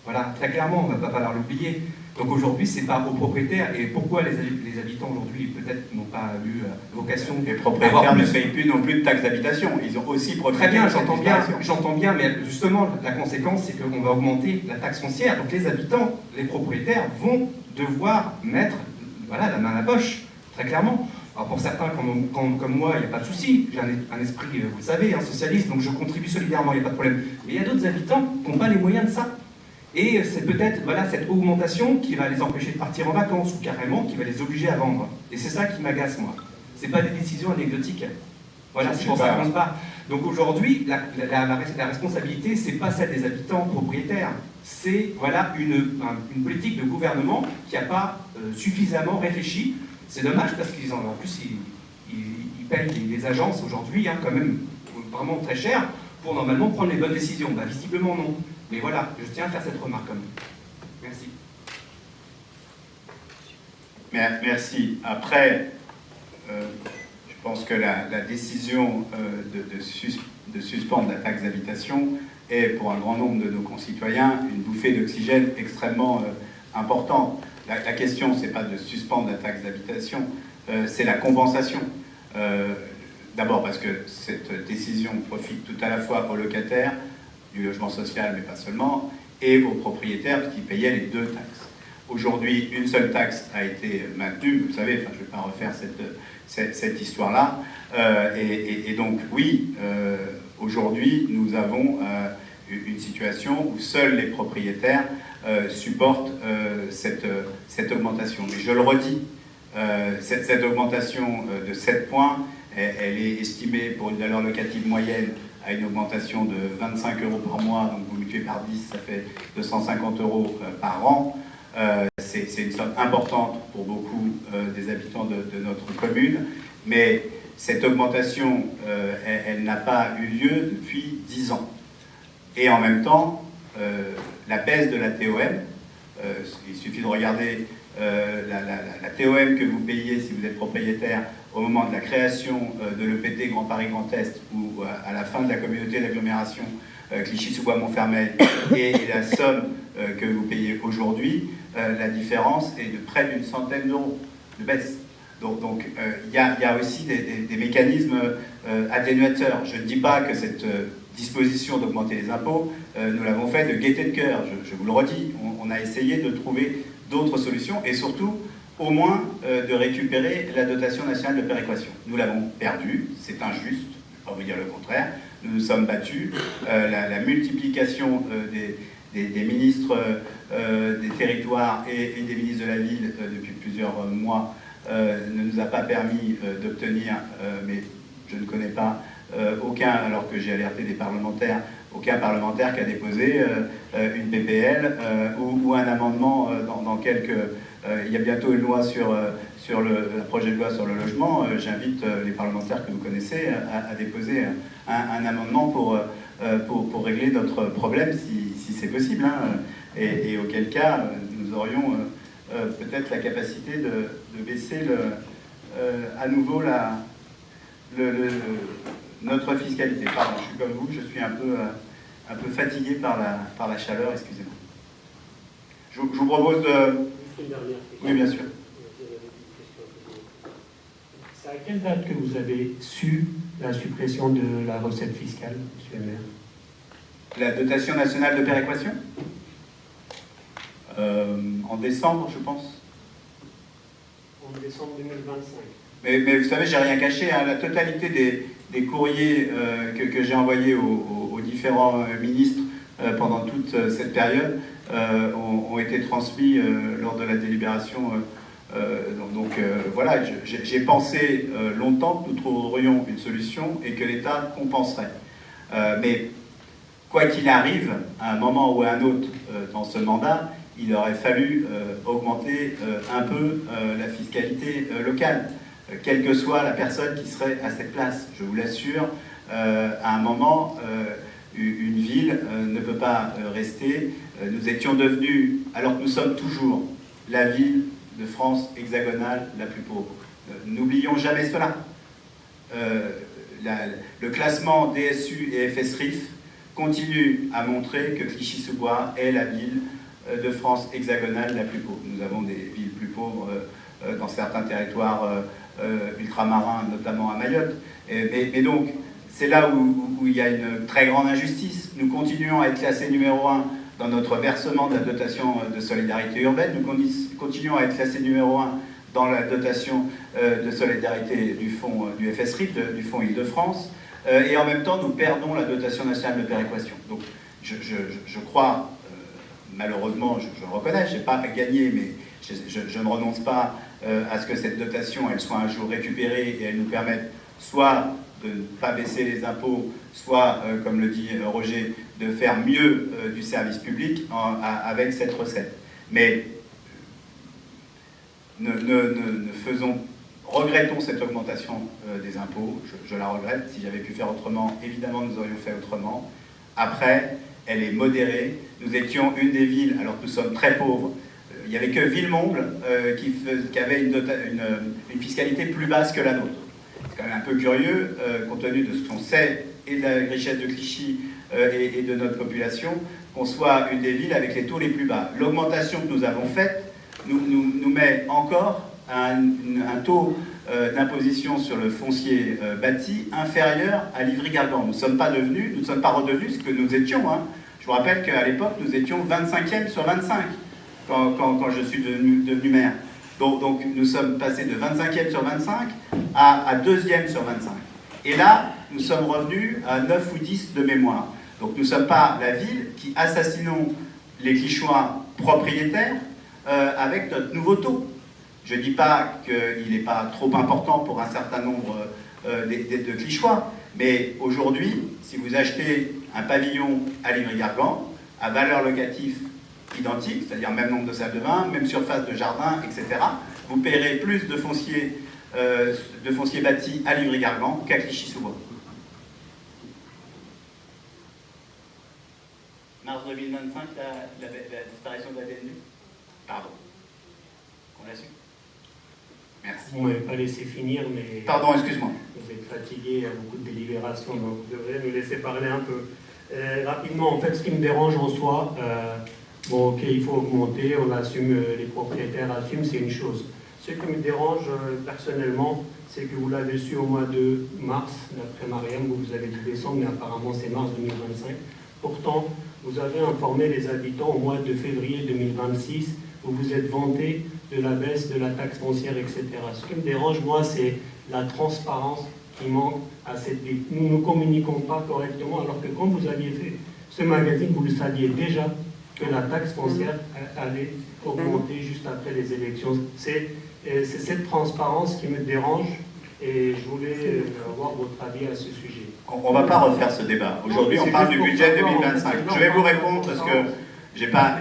Voilà, très clairement, on ne va pas falloir l'oublier. Donc aujourd'hui, c'est pas aux propriétaires. Et pourquoi les habitants aujourd'hui, peut-être, n'ont pas eu vocation... Les propriétaires ne payent plus non plus de taxes d'habitation. Ils ont aussi profité. Très bien, j'entends bien, mais justement, la conséquence, c'est qu'on va augmenter la taxe foncière. Donc les habitants, les propriétaires, vont devoir mettre la main à la poche, très clairement. Alors pour certains, comme moi, il n'y a pas de souci. J'ai un esprit, vous le savez, socialiste, donc je contribue solidairement, il n'y a pas de problème. Mais il y a d'autres habitants qui n'ont pas les moyens de ça. Et c'est peut-être cette augmentation qui va les empêcher de partir en vacances ou carrément qui va les obliger à vendre. Et c'est ça qui m'agace, moi. Ce n'est pas des décisions anecdotiques. Voilà, c'est pour ça qu'on se bat. Donc aujourd'hui, la responsabilité, ce n'est pas celle des habitants propriétaires. C'est une politique de gouvernement qui n'a pas suffisamment réfléchi. C'est dommage parce qu'ils payent des agences aujourd'hui, quand même vraiment très cher, pour normalement prendre les bonnes décisions. Visiblement non. Mais voilà, je tiens à faire cette remarque quand même. Merci. Merci. Après, je pense que la décision de suspendre la taxe d'habitation est, pour un grand nombre de nos concitoyens, une bouffée d'oxygène extrêmement importante. La question, ce n'est pas de suspendre la taxe d'habitation, c'est la compensation. D'abord parce que cette décision profite tout à la fois aux locataires du logement social, mais pas seulement, et aux propriétaires qui payaient les deux taxes. Aujourd'hui, une seule taxe a été maintenue, vous le savez, je ne vais pas refaire cette histoire-là. Et donc, oui, aujourd'hui, nous avons une situation où seuls les propriétaires supportent cette augmentation. Mais je le redis, cette augmentation de 7 points, elle est estimée pour une valeur locative moyenne à une augmentation de 25 € par mois, donc vous multipliez par 10, ça fait 250 € par an. C'est une somme importante pour beaucoup des habitants de notre commune, mais cette augmentation, elle n'a pas eu lieu depuis 10 ans. Et en même temps, la baisse de la TOM, il suffit de regarder la TOM que vous payez si vous êtes propriétaire au moment de la création de l'EPT Grand Paris Grand Est ou à la fin de la communauté d'agglomération Clichy-sous-Bois-Montfermeil et la somme que vous payez aujourd'hui, la différence est de près d'une centaine d'euros de baisse. Donc il y a aussi des mécanismes atténuateurs. Je ne dis pas que cette disposition d'augmenter les impôts, nous l'avons fait de gaieté de cœur, je vous le redis. On a essayé de trouver d'autres solutions et surtout, au moins, de récupérer la dotation nationale de péréquation. Nous l'avons perdue, c'est injuste, je ne vais pas vous dire le contraire. Nous nous sommes battus. La multiplication des ministres des territoires et des ministres de la ville depuis plusieurs mois ne nous a pas permis d'obtenir, mais je ne connais pas aucun, alors que j'ai alerté des parlementaires, aucun parlementaire qui a déposé une PPL ou un amendement dans quelques... il y a bientôt une loi sur le projet de loi sur le logement. J'invite les parlementaires que vous connaissez à déposer un amendement pour régler notre problème, si c'est possible. Hein, et auquel cas, nous aurions peut-être la capacité de baisser à nouveau notre fiscalité. Pardon, je suis comme vous, je suis un peu fatigué par la chaleur, excusez-moi. Je vous propose de... Oui, bien sûr. C'est à quelle date que vous avez su la suppression de la recette fiscale, monsieur le maire? La dotation nationale de péréquation en décembre, je pense. En décembre 2025. Mais vous savez, j'ai rien caché. Hein, la totalité des courriers que j'ai envoyés aux différents ministres pendant toute cette période ont été transmis lors de la délibération. Voilà, j'ai pensé longtemps que nous trouverions une solution et que l'État compenserait. Mais quoi qu'il arrive, à un moment ou à un autre dans ce mandat, il aurait fallu augmenter un peu la fiscalité locale, quelle que soit la personne qui serait à cette place. Je vous l'assure, à un moment, une ville ne peut pas rester. Nous étions devenus, alors que nous sommes toujours, la ville de France hexagonale la plus pauvre. N'oublions jamais cela. Le classement DSU et FSRIF continue à montrer que Clichy-sous-Bois est la ville de France hexagonale la plus pauvre. Nous avons des villes plus pauvres dans certains territoires ultramarins, notamment à Mayotte. Mais donc, c'est là où il y a une très grande injustice. Nous continuons à être classés numéro 1 dans notre versement de la dotation de solidarité urbaine. Nous continuons à être classés numéro 1 dans la dotation de solidarité du fonds du FSRIF, du fonds Île-de-France. Et en même temps, nous perdons la dotation nationale de péréquation. Donc, je crois, malheureusement, je le reconnais, je n'ai pas gagné, mais je ne renonce pas à ce que cette dotation, elle soit un jour récupérée et elle nous permette soit de ne pas baisser les impôts, soit, comme le dit Roger, de faire mieux du service public avec cette recette. Mais regrettons cette augmentation des impôts, je la regrette. Si j'avais pu faire autrement, évidemment nous aurions fait autrement. Après, elle est modérée. Nous étions une des villes, alors que nous sommes très pauvres, il n'y avait que Villemomble qui avait une fiscalité plus basse que la nôtre. C'est quand même un peu curieux, compte tenu de ce qu'on sait et de la richesse de Clichy et de notre population, qu'on soit une des villes avec les taux les plus bas. L'augmentation que nous avons faite nous met encore à un taux d'imposition sur le foncier bâti inférieur à l'Ivry-Gargan. Nous ne sommes pas redevenus ce que nous étions. Hein. Je vous rappelle qu'à l'époque, nous étions 25e sur 25 quand je suis devenu maire. Donc nous sommes passés de 25e sur 25 à 2e sur 25. Et là, nous sommes revenus à 9 ou 10 de mémoire. Donc nous ne sommes pas la ville qui assassinons les Clichéois propriétaires avec notre nouveau taux. Je ne dis pas qu'il n'est pas trop important pour un certain nombre de Clichéois, mais aujourd'hui, si vous achetez un pavillon à Livry-Gargan, à valeur locative identique, c'est-à-dire même nombre de salles de bain, même surface de jardin, etc., vous paierez plus de foncier bâti à Livry-Gargan qu'à Clichy-sous-Bois. Mars 2025, la disparition de la DNU? Pardon. On l'a su? Merci. Vous ne m'avez pas laissé finir, mais... Pardon, excuse-moi. Vous êtes fatigué, il y a beaucoup de délibérations, donc vous devrez nous laisser parler un peu. Rapidement, en fait, ce qui me dérange en soi, bon, ok, il faut augmenter, on assume, les propriétaires assument, c'est une chose. Ce qui me dérange personnellement, c'est que vous l'avez su au mois de mars, d'après Mariam, vous avez dit décembre, mais apparemment c'est mars 2025. Pourtant, vous avez informé les habitants au mois de février 2026, où vous êtes vanté de la baisse de la taxe foncière, etc. Ce qui me dérange, moi, c'est la transparence qui manque à cette ville. Nous ne communiquons pas correctement, alors que quand vous aviez fait ce magazine, vous le saviez déjà que la taxe foncière allait augmenter juste après les élections. C'est cette transparence qui me dérange et je voulais avoir votre avis à ce sujet. On ne va pas refaire ce débat. Aujourd'hui, on parle du budget 2025. Je vais vous répondre parce que j'ai pas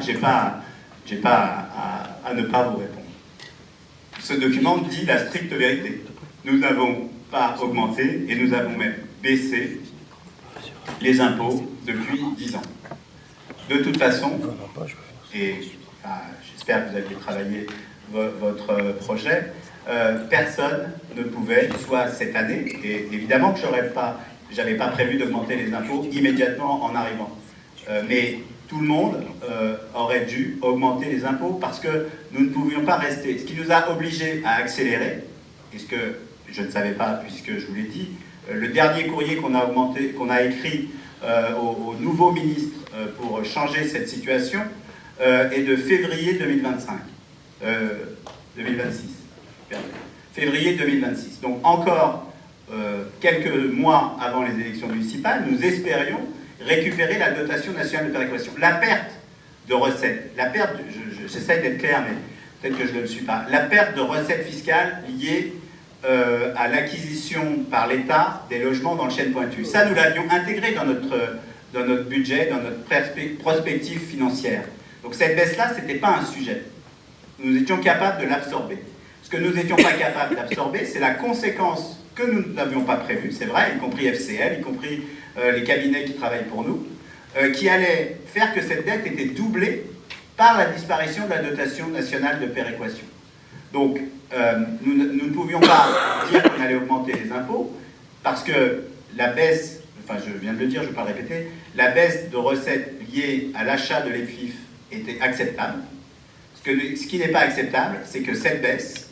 à ne pas vous répondre. Ce document dit la stricte vérité. Nous n'avons pas augmenté et nous avons même baissé les impôts depuis 10 ans. De toute façon, et j'espère que vous aviez travaillé votre projet, personne ne pouvait, soit cette année, et évidemment que j'avais pas prévu d'augmenter les impôts immédiatement en arrivant, mais tout le monde aurait dû augmenter les impôts parce que nous ne pouvions pas rester. Ce qui nous a obligés à accélérer, et ce que je ne savais pas puisque je vous l'ai dit, le dernier courrier qu'on a écrit au nouveau ministre pour changer cette situation est de février 2025. 2026. Février 2026. Donc encore quelques mois avant les élections municipales, nous espérions récupérer la dotation nationale de péréquation. La perte de recettes, j'essaie d'être clair, mais peut-être que je ne le suis pas, la perte de recettes fiscales liées à l'acquisition par l'État des logements dans le Chêne Pointu. Ça, nous l'avions intégré dans notre budget, dans notre prospective financière. Donc cette baisse-là, ce n'était pas un sujet. Nous étions capables de l'absorber. Ce que nous n'étions pas capables d'absorber, c'est la conséquence que nous n'avions pas prévue, c'est vrai, y compris FCL, y compris les cabinets qui travaillent pour nous, qui allait faire que cette dette était doublée par la disparition de la dotation nationale de péréquation. Donc, nous ne pouvions pas dire qu'on allait augmenter les impôts, parce que la baisse, enfin je viens de le dire, je ne vais pas le répéter, la baisse de recettes liée à l'achat de l'EPFIF était acceptable. Ce qui n'est pas acceptable, c'est que cette baisse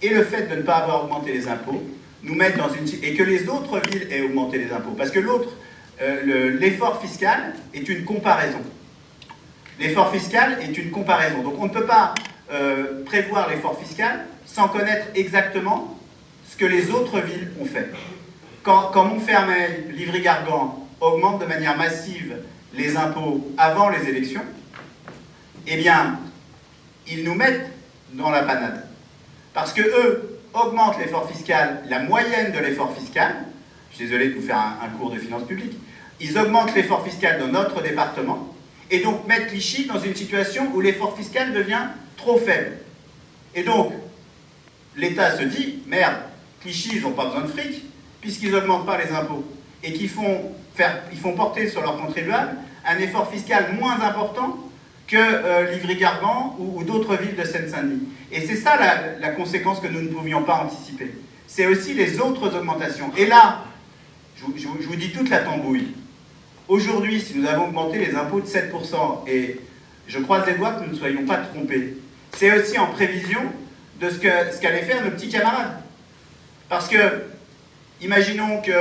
et le fait de ne pas avoir augmenté les impôts nous mettent dans une... et que les autres villes aient augmenté les impôts. Parce que l'effort fiscal est une comparaison. L'effort fiscal est une comparaison. Donc on ne peut pas prévoir l'effort fiscal sans connaître exactement ce que les autres villes ont fait. Quand Montfermeil, Livry-Gargan augmentent de manière massive les impôts avant les élections, eh bien, ils nous mettent dans la panade. Parce que eux augmentent l'effort fiscal, la moyenne de l'effort fiscal, je suis désolé de vous faire un cours de finances publiques, ils augmentent l'effort fiscal dans notre département, et donc mettent Clichy dans une situation où l'effort fiscal devient trop faible. Et donc, l'État se dit, merde, Clichy, ils n'ont pas besoin de fric, puisqu'ils n'augmentent pas les impôts, et qu'ils ils font porter sur leurs contribuables un effort fiscal moins important que Livry-Gargan ou d'autres villes de Seine-Saint-Denis. Et c'est ça la conséquence que nous ne pouvions pas anticiper. C'est aussi les autres augmentations. Et là, je vous dis toute la tambouille. Aujourd'hui, si nous avons augmenté les impôts de 7%, et je croise les doigts que nous ne soyons pas trompés, c'est aussi en prévision de ce qu'allaient faire nos petits camarades. Parce que, imaginons que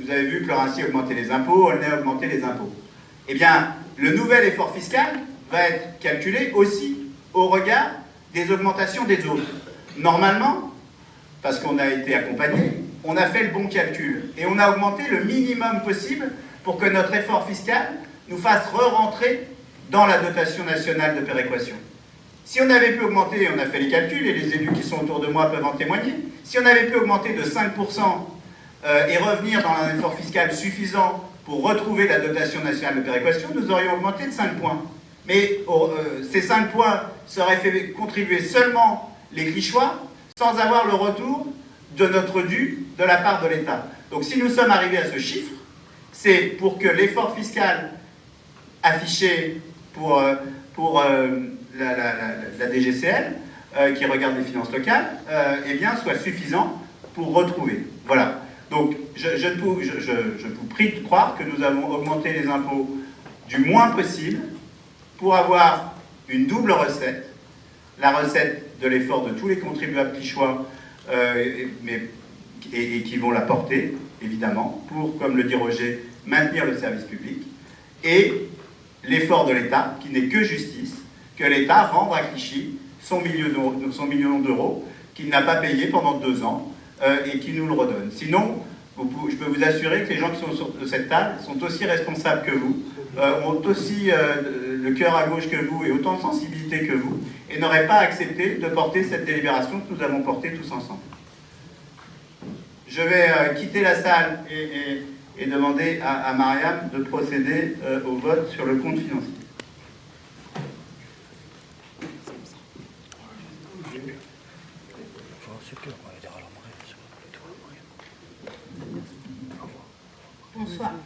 vous avez vu Florency augmenter les impôts, Aulnay augmenter les impôts. Eh bien, le nouvel effort fiscal va être calculé aussi au regard des augmentations des autres. Normalement, parce qu'on a été accompagné, on a fait le bon calcul et on a augmenté le minimum possible pour que notre effort fiscal nous fasse re-rentrer dans la dotation nationale de péréquation. Si on avait pu augmenter, on a fait les calculs, et les élus qui sont autour de moi peuvent en témoigner, si on avait pu augmenter de 5% et revenir dans un effort fiscal suffisant pour retrouver la dotation nationale de péréquation, nous aurions augmenté de 5 points. Mais ces 5 points seraient fait contribuer seulement les Clichois, sans avoir le retour de notre dû de la part de l'État. Donc si nous sommes arrivés à ce chiffre, c'est pour que l'effort fiscal affiché pour la DGCL, qui regarde les finances locales, eh bien, soit suffisant pour retrouver. Voilà. Donc, je vous prie de croire que nous avons augmenté les impôts du moins possible pour avoir une double recette. La recette de l'effort de tous les contribuables clichois et qui vont la porter, évidemment, pour, comme le dit Roger, maintenir le service public, et l'effort de l'État, qui n'est que justice, que l'État rende à Clichy son million d'euros qu'il n'a pas payé pendant 2 ans et qui nous le redonne. Sinon, je peux vous assurer que les gens qui sont sur cette table sont aussi responsables que vous, ont aussi le cœur à gauche que vous et autant de sensibilité que vous, et n'auraient pas accepté de porter cette délibération que nous avons portée tous ensemble. Je vais quitter la salle et demander à Mariam de procéder au vote sur le compte financier.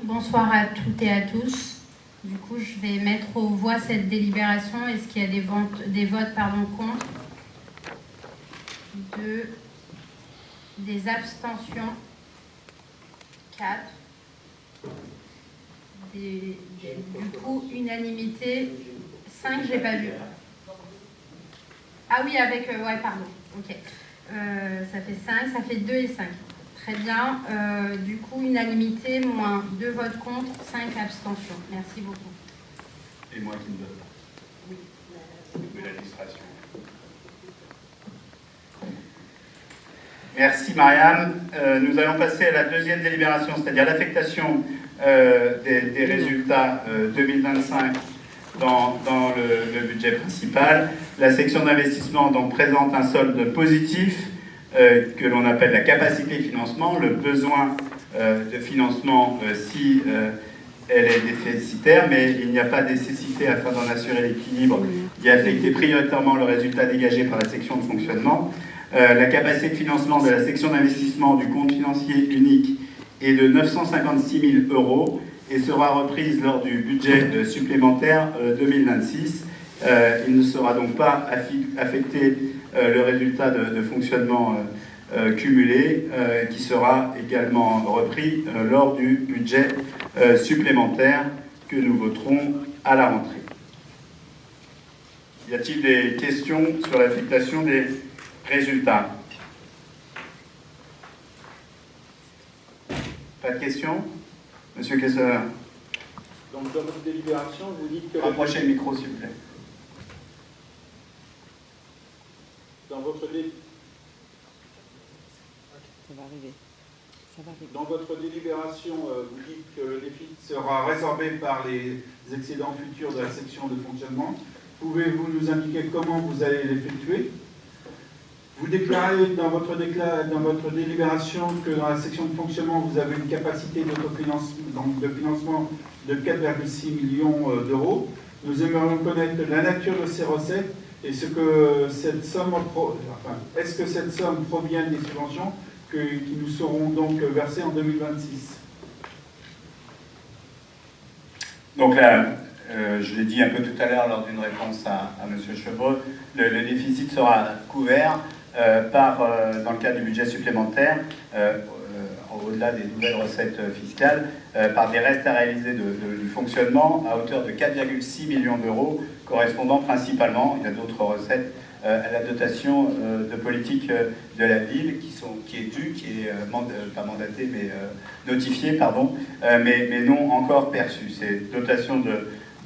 Bonsoir à toutes et à tous. Du coup, je vais mettre aux voix cette délibération. Est-ce qu'il y a des votes contre? Des abstentions? 4. Du coup, unanimité? 5, je n'ai pas vu. Ah oui, avec... ouais, pardon. Ok. Ça fait 5, ça fait 2 et 5. Très bien. Du coup, unanimité, moins 2 votes contre, 5 abstentions. Merci beaucoup. Et moi qui ne vote pas. Oui. De l'administration. Merci Mariam. Nous allons passer à la deuxième délibération, c'est-à-dire l'affectation des résultats 2025 dans le budget principal. La section d'investissement donc présente un solde positif que l'on appelle la capacité de financement, le besoin de financement si elle est déficitaire, mais il n'y a pas de nécessité afin d'en assurer l'équilibre d'y affecter prioritairement le résultat dégagé par la section de fonctionnement. La capacité de financement de la section d'investissement du compte financier unique est de 956 000 € et sera reprise lors du budget supplémentaire 2026. Il ne sera donc pas affecté le résultat de fonctionnement cumulé qui sera également repris lors du budget supplémentaire que nous voterons à la rentrée. Y a-t-il des questions sur l'affectation des résultats? Pas de questions? Monsieur Kessler. Donc dans votre délibération, vous dites que... Rapprochez le micro, s'il vous plaît. Dans votre délibération, vous dites que le déficit sera résorbé par les excédents futurs de la section de fonctionnement. Pouvez-vous nous indiquer comment vous allez l'effectuer? Vous déclarez dans votre délibération que dans la section de fonctionnement, vous avez une capacité de financement de 4,6 millions d'euros. Nous aimerions connaître la nature de ces recettes et ce que cette somme, est-ce que cette somme provient des subventions qui nous seront donc versées en 2026? Donc là, je l'ai dit un peu tout à l'heure lors d'une réponse à M. Chevreux, le déficit sera couvert dans le cadre du budget supplémentaire, au-delà des nouvelles recettes fiscales, par des restes à réaliser du fonctionnement à hauteur de 4,6 millions d'euros, correspondant principalement, il y a d'autres recettes, à la dotation de politique de la ville qui est due, qui est pas mandatée, mais notifiée, pardon, mais non encore perçue. Cette dotation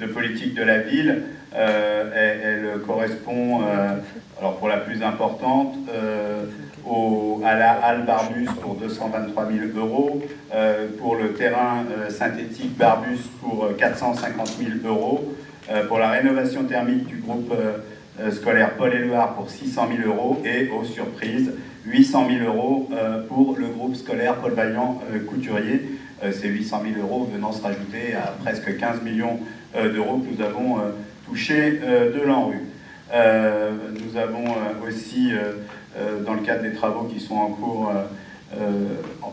de politique de la ville, elle correspond, alors pour la plus importante, à la halle Barbus pour 223 000 euros, pour le terrain synthétique Barbus pour 450 000 euros, pour la rénovation thermique du groupe scolaire Paul-Éluard pour 600 000 euros et, aux surprises, 800 000 euros pour le groupe scolaire Paul Vaillant Couturier. Ces 800 000 euros venant se rajouter à presque 15 millions d'euros que nous avons touchés de l'ANRU. Nous avons aussi, dans le cadre des travaux qui sont en cours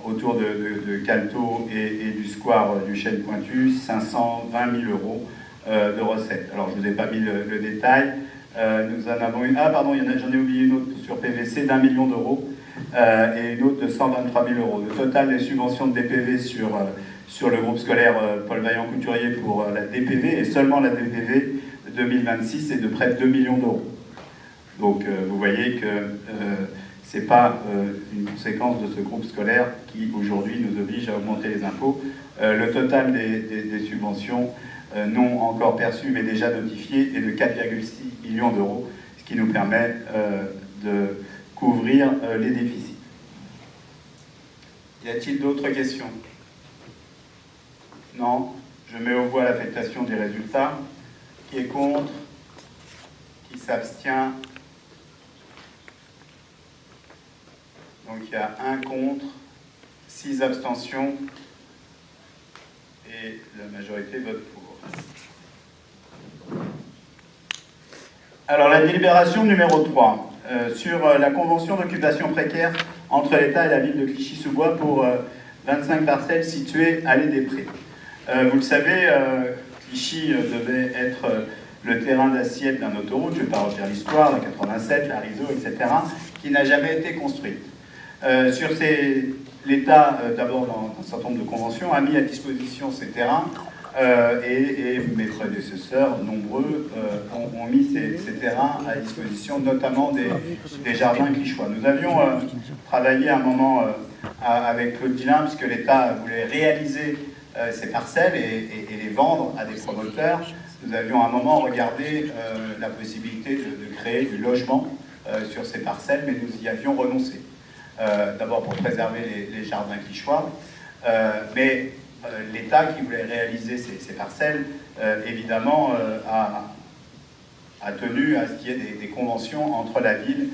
autour de Calto et du square du Chêne Pointu, 520 000 euros de recettes. Alors, je ne vous ai pas mis le détail. Nous en avons une... Ah, pardon, j'en ai oublié une autre sur PVC d'1 million d'euros et une autre de 123 000 euros. Le total des subventions de DPV sur le groupe scolaire Paul Vaillant Couturier pour la DPV, et seulement la DPV 2026, est de près de 2 millions d'euros. Donc, vous voyez que ce n'est pas une conséquence de ce groupe scolaire qui, aujourd'hui, nous oblige à augmenter les impôts. Le total des subventions non encore perçues, mais déjà notifiées, est de 4,6 millions d'euros, ce qui nous permet de couvrir les déficits. Y a-t-il d'autres questions? Non. Je mets aux voix l'affectation des résultats. Qui est contre? Qui s'abstient? Donc il y a 1 contre, 6 abstentions et la majorité vote pour. Alors la délibération numéro 3 sur la convention d'occupation précaire entre l'État et la ville de Clichy-sous-Bois pour 25 parcelles situées allée des Prés. Vous le savez, Clichy devait être le terrain d'assiette d'un autoroute, je ne vais pas refaire l'histoire, la 87, la Riso, etc., qui n'a jamais été construite. L'État, d'abord dans un certain nombre de conventions, a mis à disposition ces terrains et mes prédécesseurs, nombreux, ont mis ces terrains à disposition, notamment des jardins clichychois. Nous avions travaillé un moment avec Claude Dillin, puisque l'État voulait réaliser ces parcelles et les vendre à des promoteurs. Nous avions à un moment regardé la possibilité de créer du logement sur ces parcelles, mais nous y avions renoncé. D'abord pour préserver les jardins clichychois, mais l'État qui voulait réaliser ces parcelles, évidemment, a tenu à ce qu'il y ait des conventions entre la ville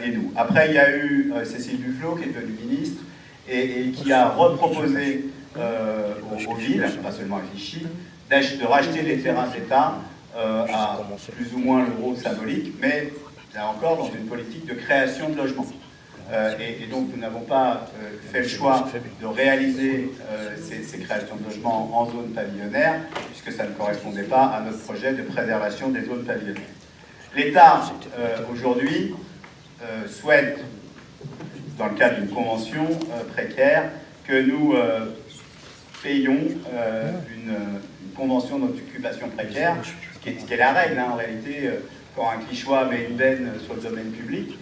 et nous. Après, il y a eu Cécile Duflot, qui est devenue ministre, et qui a reproposé aux villes, pas seulement à Clichy, de racheter les terrains d'État à plus ou moins l'euro symbolique, mais là encore dans une politique de création de logements. Et donc nous n'avons pas fait le choix de réaliser ces créations de logements en zone pavillonnaire, puisque ça ne correspondait pas à notre projet de préservation des zones pavillonnaires. L'État, aujourd'hui, souhaite, dans le cadre d'une convention précaire, que nous payons une convention d'occupation précaire, ce qui est la règle, hein, en réalité, quand un Clichychois met une benne sur le domaine public,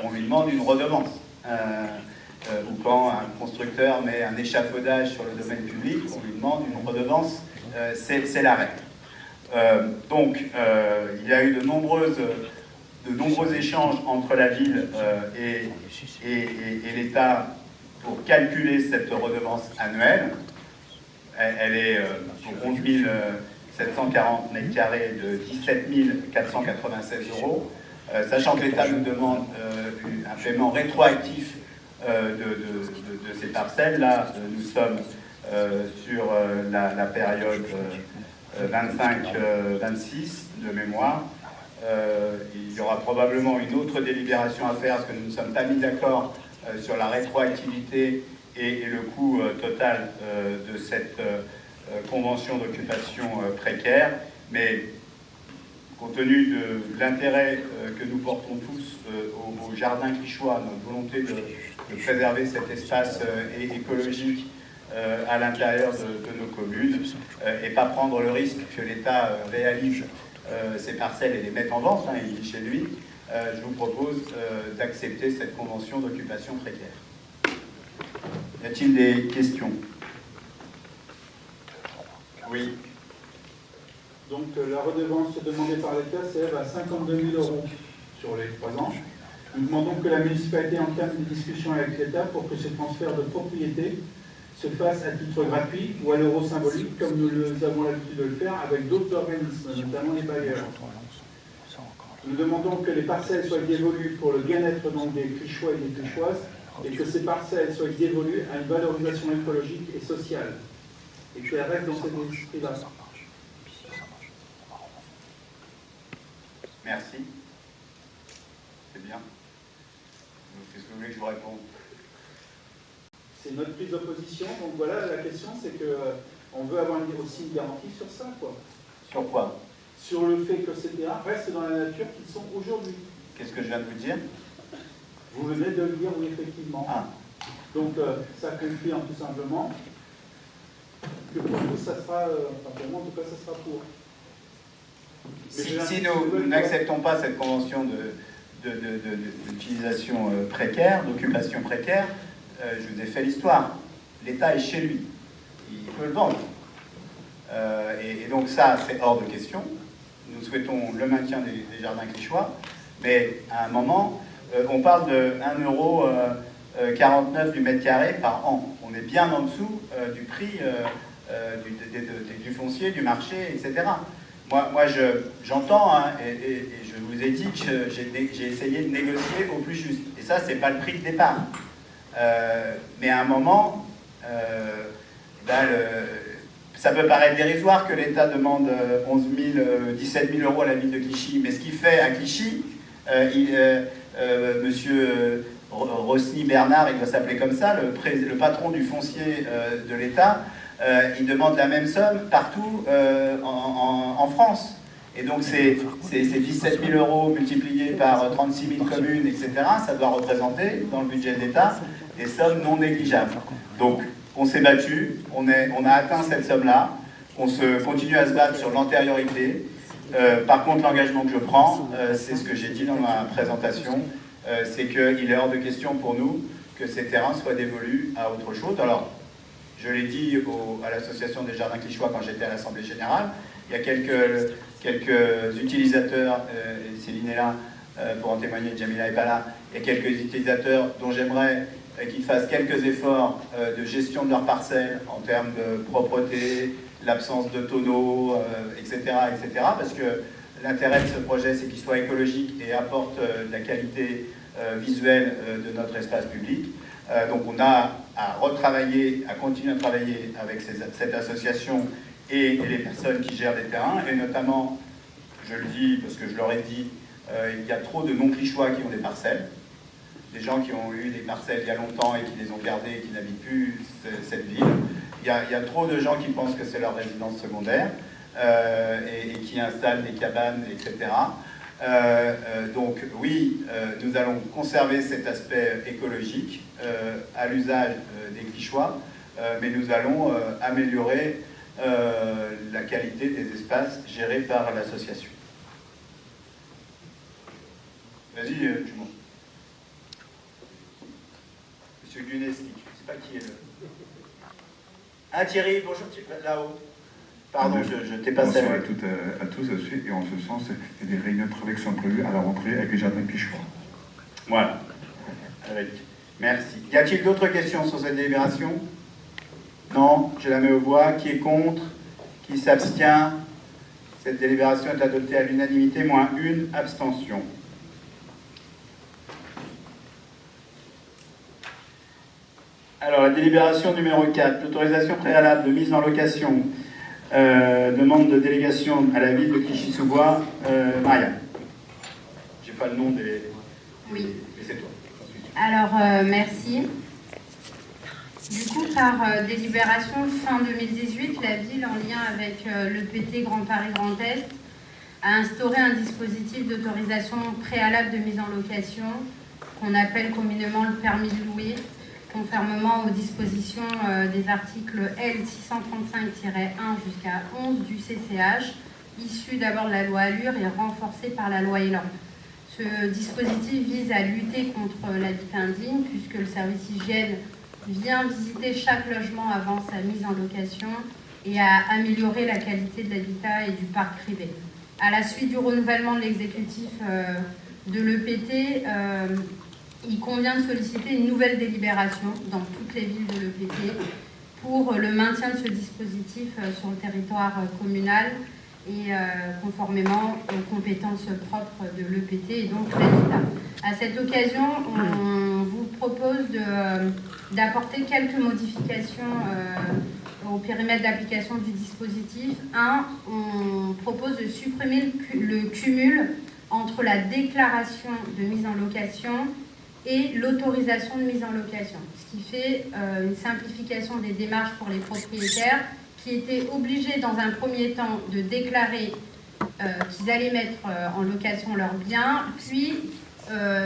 on lui demande une redevance. Ou quand un constructeur met un échafaudage sur le domaine public, on lui demande une redevance, c'est la règle. Donc, il y a eu de nombreux échanges entre la ville et l'État pour calculer cette redevance annuelle. Elle est pour 11 740 mètres carrés de 17 496 euros. Sachant que l'État nous demande un paiement rétroactif de ces parcelles. Là, nous sommes sur la période 25-26 de mémoire. Il y aura probablement une autre délibération à faire, parce que nous ne sommes pas mis d'accord sur la rétroactivité et le coût total de cette convention d'occupation précaire. Mais compte tenu de l'intérêt que nous portons tous au jardin clichychois, notre volonté de préserver cet espace écologique à l'intérieur de nos communes, et pas prendre le risque que l'État réalise ces parcelles et les mette en vente, hein, il vit chez lui, je vous propose d'accepter cette convention d'occupation précaire. Y a-t-il des questions? Oui. Donc la redevance demandée par l'État s'élève à 52 000 euros sur les 3 ans. Nous demandons que la municipalité entame des discussions avec l'État pour que ce transfert de propriété se fasse à titre gratuit ou à l'euro symbolique, comme nous avons l'habitude de le faire avec d'autres organismes, notamment les bailleurs. Nous demandons que les parcelles soient dévolues pour le bien-être donc des Clichois et des Clichoises, et que ces parcelles soient dévolues à une valorisation écologique et sociale, et qu'elles restent dans cet esprit-là. Merci. C'est bien. Qu'est-ce que vous voulez que je vous réponde? C'est notre prise d'opposition, donc voilà, la question c'est qu'on veut avoir aussi une garantie sur ça, quoi. Sur quoi? Sur le fait que ces terrains restent dans la nature qu'ils sont aujourd'hui. Qu'est-ce que je viens de vous dire? Vous venez de le dire, oui, effectivement. Ah. Donc, ça confirme tout simplement que pour nous, ça sera, enfin pour moi en tout cas, ça sera pour. Si nous n'acceptons pas cette convention d'utilisation précaire, d'occupation précaire, je vous ai fait l'histoire. L'État est chez lui. Il peut le vendre. Et donc ça, c'est hors de question. Nous souhaitons le maintien des jardins clichois, mais à un moment, on parle de 1,49 € du mètre carré par an. On est bien en dessous du prix du foncier, du marché, etc. Moi j'entends, hein, et je vous ai dit que j'ai essayé de négocier au plus juste. Et ça, c'est pas le prix de départ. Mais à un moment, ça peut paraître dérisoire que l'État demande 17 000 € à la ville de Clichy, mais ce qu'il fait à Clichy, monsieur Rosny Bernard, il doit s'appeler comme ça, le patron du foncier de l'État, il demande la même somme partout en France. Et donc c'est 17 000 € multipliés par 36 000 communes, etc. Ça doit représenter, dans le budget de l'État, des sommes non négligeables. Donc on s'est battu, on a atteint cette somme-là, on continue à se battre sur l'antériorité. Par contre, l'engagement que je prends, c'est ce que j'ai dit dans ma présentation, c'est qu'il est hors de question pour nous que ces terrains soient dévolus à autre chose. Alors, je l'ai dit à l'association des jardins clichois quand j'étais à l'Assemblée générale, il y a quelques utilisateurs, Céline est là pour en témoigner, Jamila n'est pas là, il y a quelques utilisateurs dont j'aimerais qu'ils fassent quelques efforts de gestion de leurs parcelles en termes de propreté, l'absence de tonneaux, etc., etc. Parce que l'intérêt de ce projet, c'est qu'il soit écologique et apporte de la qualité visuelle de notre espace public. Donc on a à retravailler, à continuer à travailler avec cette association et les personnes qui gèrent des terrains, et notamment, je le dis parce que je leur ai dit, il y a trop de non-clichois qui ont des parcelles. Des gens qui ont eu des parcelles il y a longtemps et qui les ont gardées et qui n'habitent plus cette ville. Il y a trop de gens qui pensent que c'est leur résidence secondaire et qui installent des cabanes, etc. Donc oui, nous allons conserver cet aspect écologique à l'usage des Clichois, mais nous allons améliorer la qualité des espaces gérés par l'association. Vas-y, Dumont. Monsieur Gunesnik, je ne sais pas qui est le... Ah Thierry, bonjour, là-haut. Pardon, je t'ai passé. Bonsoir à tous, et en ce sens, des réunions de travail qui sont prévues à la rentrée avec les jardins Clichois. Voilà. Merci. Y a-t-il d'autres questions sur cette délibération? Non, je la mets aux voix. Qui est contre? Qui s'abstient? Cette délibération est adoptée à l'unanimité, moins une abstention. Alors, la délibération numéro 4, l'autorisation préalable de mise en location, demande de délégation à la ville de Clichy-sous-Bois. Maria, j'ai pas le nom des... Oui. Mais c'est toi. Alors, merci. Du coup, par délibération fin 2018, la ville, en lien avec l'EPT Grand Paris Grand Est, a instauré un dispositif d'autorisation préalable de mise en location qu'on appelle communément le permis de louer, conformément aux dispositions des articles L635-1 jusqu'à 11 du CCH, issus d'abord de la loi Allure et renforcés par la loi Elan. Ce dispositif vise à lutter contre l'habitat indigne, puisque le service hygiène vient visiter chaque logement avant sa mise en location et à améliorer la qualité de l'habitat et du parc privé. À la suite du renouvellement de l'exécutif de l'EPT, il convient de solliciter une nouvelle délibération dans toutes les villes de l'EPT pour le maintien de ce dispositif sur le territoire communal et conformément aux compétences propres de l'EPT et donc de l'État. À cette occasion, on vous propose d'apporter quelques modifications au périmètre d'application du dispositif. On propose de supprimer le cumul entre la déclaration de mise en location et l'autorisation de mise en location, ce qui fait une simplification des démarches pour les propriétaires qui étaient obligés dans un premier temps de déclarer qu'ils allaient mettre en location leurs biens, puis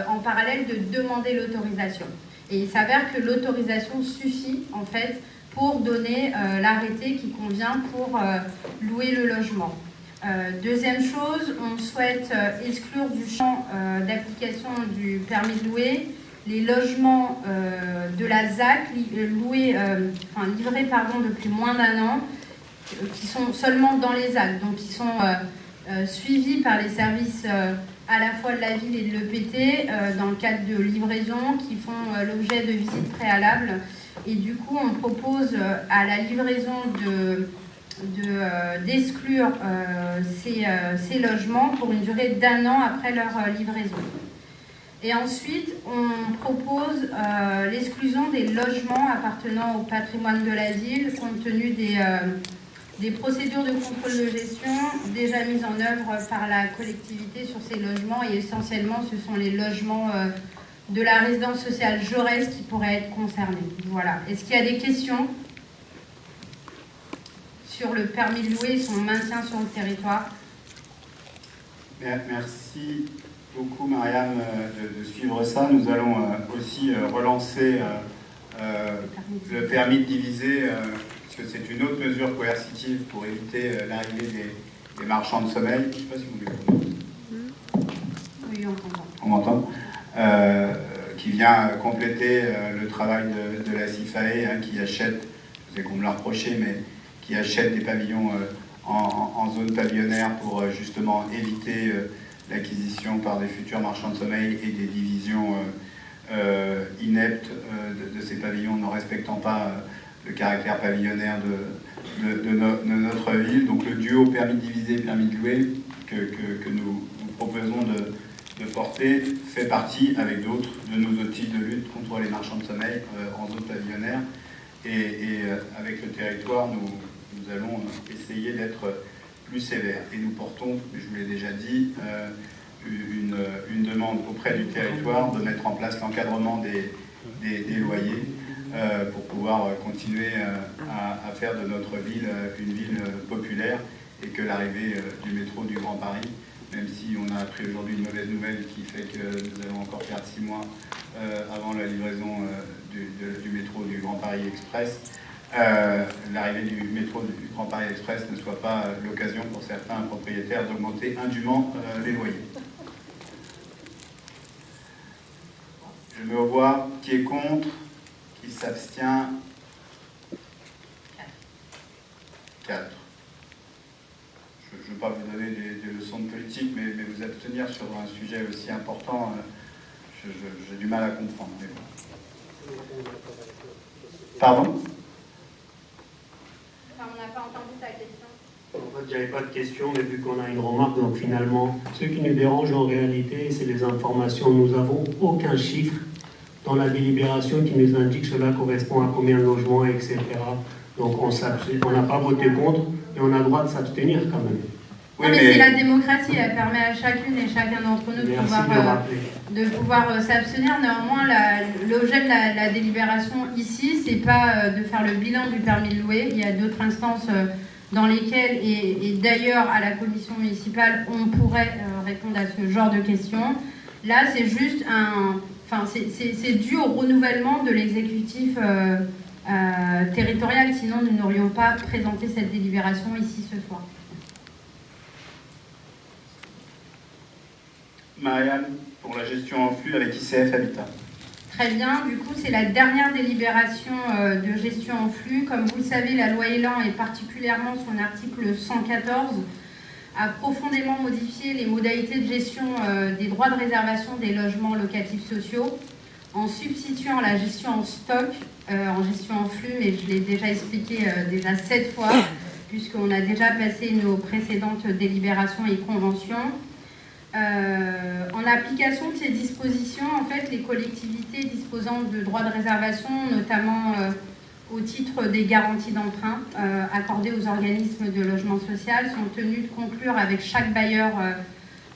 en parallèle de demander l'autorisation. Et il s'avère que l'autorisation suffit en fait pour donner l'arrêté qui convient pour louer le logement. Deuxième chose, on souhaite exclure du champ d'application du permis de louer les logements de la ZAC livrés depuis moins d'1 an, qui sont seulement dans les ZAC, donc qui sont suivis par les services à la fois de la ville et de l'EPT dans le cadre de livraison, qui font l'objet de visites préalables. Et du coup, on propose à la livraison d'exclure ces logements pour une durée d'1 an après leur livraison. Et ensuite, on propose l'exclusion des logements appartenant au patrimoine de la ville, compte tenu des procédures de contrôle de gestion déjà mises en œuvre par la collectivité sur ces logements. Et essentiellement, ce sont les logements de la résidence sociale Jaurès qui pourraient être concernés. Voilà. Est-ce qu'il y a des questions sur le permis de louer et son maintien sur le territoire? Merci beaucoup, Marianne, de suivre ça. Nous allons aussi relancer le permis de diviser, parce que c'est une autre mesure coercitive pour éviter l'arrivée des marchands de sommeil. Je ne sais pas si vous voulez. Oui, on entend. On m'entend. Qui vient compléter le travail de la CIFAE, qui achète, je sais qu'on me l'a reproché, mais qui achète des pavillons en zone pavillonnaire pour justement éviter l'acquisition par des futurs marchands de sommeil et des divisions ineptes de ces pavillons ne respectant pas le caractère pavillonnaire de notre ville. Donc le duo permis de diviser, permis de louer que nous proposons de porter fait partie avec d'autres de nos outils de lutte contre les marchands de sommeil en zone pavillonnaire. Et avec le territoire, nous allons essayer d'être plus sévères. Et nous portons, je vous l'ai déjà dit, une demande auprès du territoire de mettre en place l'encadrement des loyers pour pouvoir continuer à faire de notre ville une ville populaire, et que l'arrivée du métro du Grand Paris, même si on a appris aujourd'hui une mauvaise nouvelle qui fait que nous allons encore perdre 6 mois avant la livraison du métro du Grand Paris Express, l'arrivée du métro du Grand Paris Express ne soit pas l'occasion pour certains propriétaires d'augmenter indûment les loyers. Je mets aux voix qui est contre, qui s'abstient. 4. Je ne veux pas vous donner des leçons de politique, mais vous abstenir sur un sujet aussi important, j'ai du mal à comprendre. Mais bon. Pardon ? Enfin, on n'a pas entendu ta question. En fait, il n'y avait pas de question, mais vu qu'on a une remarque, donc finalement, ce qui nous dérange en réalité, c'est les informations. Nous n'avons aucun chiffre dans la délibération qui nous indique cela correspond à combien de logements, etc. Donc on n'a pas voté contre, mais on a le droit de s'abstenir quand même. Oui, mais c'est la démocratie, elle permet à chacune et chacun d'entre nous de pouvoir s'abstenir. Néanmoins, l'objet de la délibération ici, c'est pas de faire le bilan du permis de louer. Il y a d'autres instances dans lesquelles, et d'ailleurs à la commission municipale, on pourrait répondre à ce genre de questions. Là, c'est juste c'est dû au renouvellement de l'exécutif territorial, sinon nous n'aurions pas présenté cette délibération ici ce soir. Marianne, pour la gestion en flux avec ICF Habitat. Très bien, du coup c'est la dernière délibération de gestion en flux. Comme vous le savez, la loi Elan et particulièrement son article 114 a profondément modifié les modalités de gestion des droits de réservation des logements locatifs sociaux en substituant la gestion en stock en gestion en flux, mais je l'ai déjà expliqué déjà 7 fois, puisqu'on a déjà passé nos précédentes délibérations et conventions. En application de ces dispositions, en fait, les collectivités disposant de droits de réservation, notamment au titre des garanties d'emprunt accordées aux organismes de logement social, sont tenues de conclure avec chaque bailleur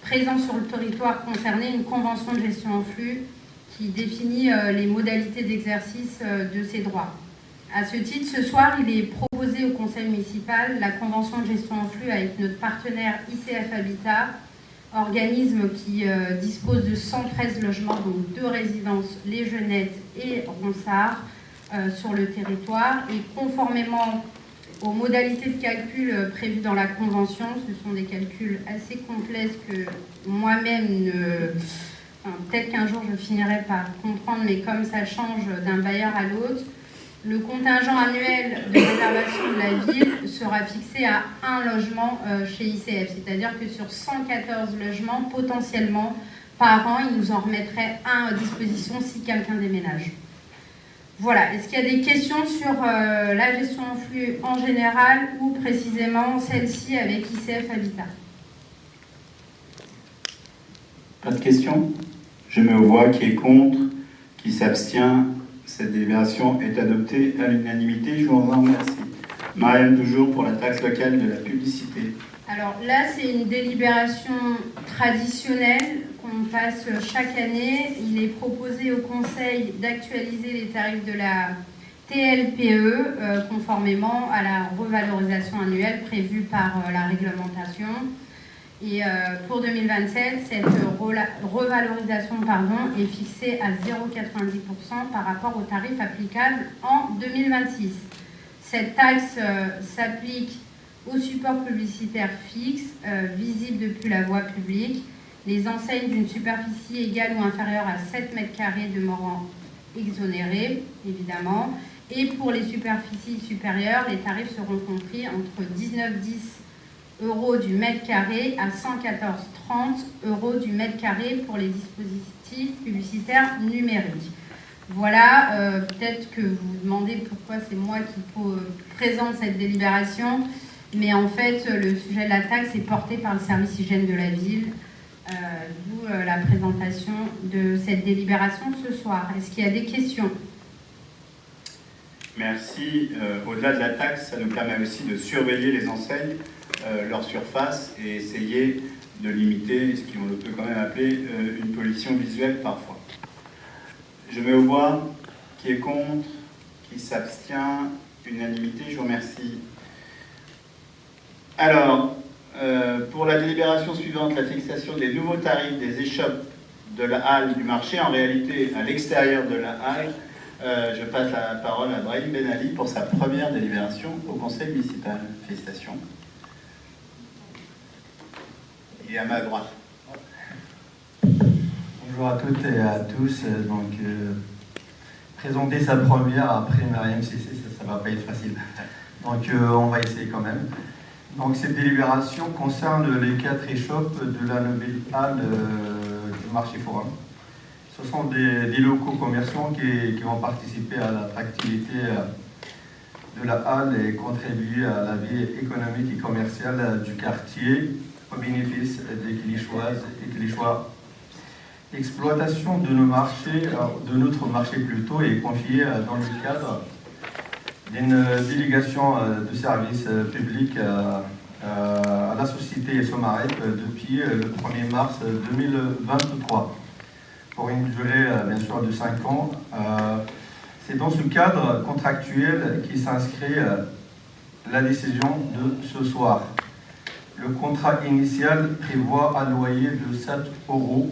présent sur le territoire concerné une convention de gestion en flux qui définit les modalités d'exercice de ces droits. À ce titre, ce soir, il est proposé au conseil municipal la convention de gestion en flux avec notre partenaire ICF Habitat, organisme qui dispose de 113 logements, donc 2 résidences, Les Jeunettes et Ronsard, sur le territoire. Et conformément aux modalités de calcul prévues dans la convention, ce sont des calculs assez complexes que moi-même peut-être qu'un jour je finirai par comprendre, mais comme ça change d'un bailleur à l'autre, le contingent annuel de réservation de la ville sera fixé à 1 logement chez ICF. C'est-à-dire que sur 114 logements, potentiellement, par an, il nous en remettrait un à disposition si quelqu'un déménage. Voilà. Est-ce qu'il y a des questions sur la gestion en flux en général ou précisément celle-ci avec ICF Habitat? Pas de questions? Je mets aux voix qui est contre, qui s'abstient. Cette délibération est adoptée à l'unanimité. Je vous en remercie. Marianne, toujours pour la taxe locale de la publicité. Alors là, c'est une délibération traditionnelle qu'on passe chaque année. Il est proposé au Conseil d'actualiser les tarifs de la TLPE conformément à la revalorisation annuelle prévue par la réglementation. Et pour 2027, cette revalorisation est fixée à 0,90% par rapport aux tarifs applicables en 2026. Cette taxe s'applique aux supports publicitaires fixes, visibles depuis la voie publique, les enseignes d'une superficie égale ou inférieure à 7 m² demeurant exonérées, évidemment. Et pour les superficies supérieures, les tarifs seront compris entre 19,10 € du mètre carré à 114,30 € du mètre carré pour les dispositifs publicitaires numériques. Voilà, peut-être que vous vous demandez pourquoi c'est moi qui présente cette délibération, mais en fait, le sujet de la taxe est porté par le service hygiène de la ville, d'où la présentation de cette délibération ce soir. Est-ce qu'il y a des questions? Merci. Au-delà de la taxe, ça nous permet aussi de surveiller les enseignes, leur surface, et essayer de limiter ce qu'on peut quand même appeler une pollution visuelle parfois. Je mets aux voix qui est contre, qui s'abstient, unanimité, je vous remercie. Alors, pour la délibération suivante, la fixation des nouveaux tarifs des échoppes de la halle du marché, en réalité à l'extérieur de la halle, je passe la parole à Brahim Ben Ali pour sa première délibération au conseil municipal. Félicitations. Il est à ma droite. Bonjour à toutes et à tous. Donc, présenter sa première après Mariam Cissé, ça va pas être facile. Donc, on va essayer quand même. Donc, cette délibération concerne les 4 échoppes de la nouvelle halle du marché forum. Ce sont des locaux commerciaux qui vont participer à l'attractivité de la halle et contribuer à la vie économique et commerciale du quartier au bénéfice des Clichéoises et Clichéois. L'exploitation de notre marché plutôt, est confiée dans le cadre d'une délégation de service public à la société Somarep depuis le 1er mars 2023, pour une durée bien sûr de 5 ans. C'est dans ce cadre contractuel qui s'inscrit la décision de ce soir. Le contrat initial prévoit un loyer de 7 €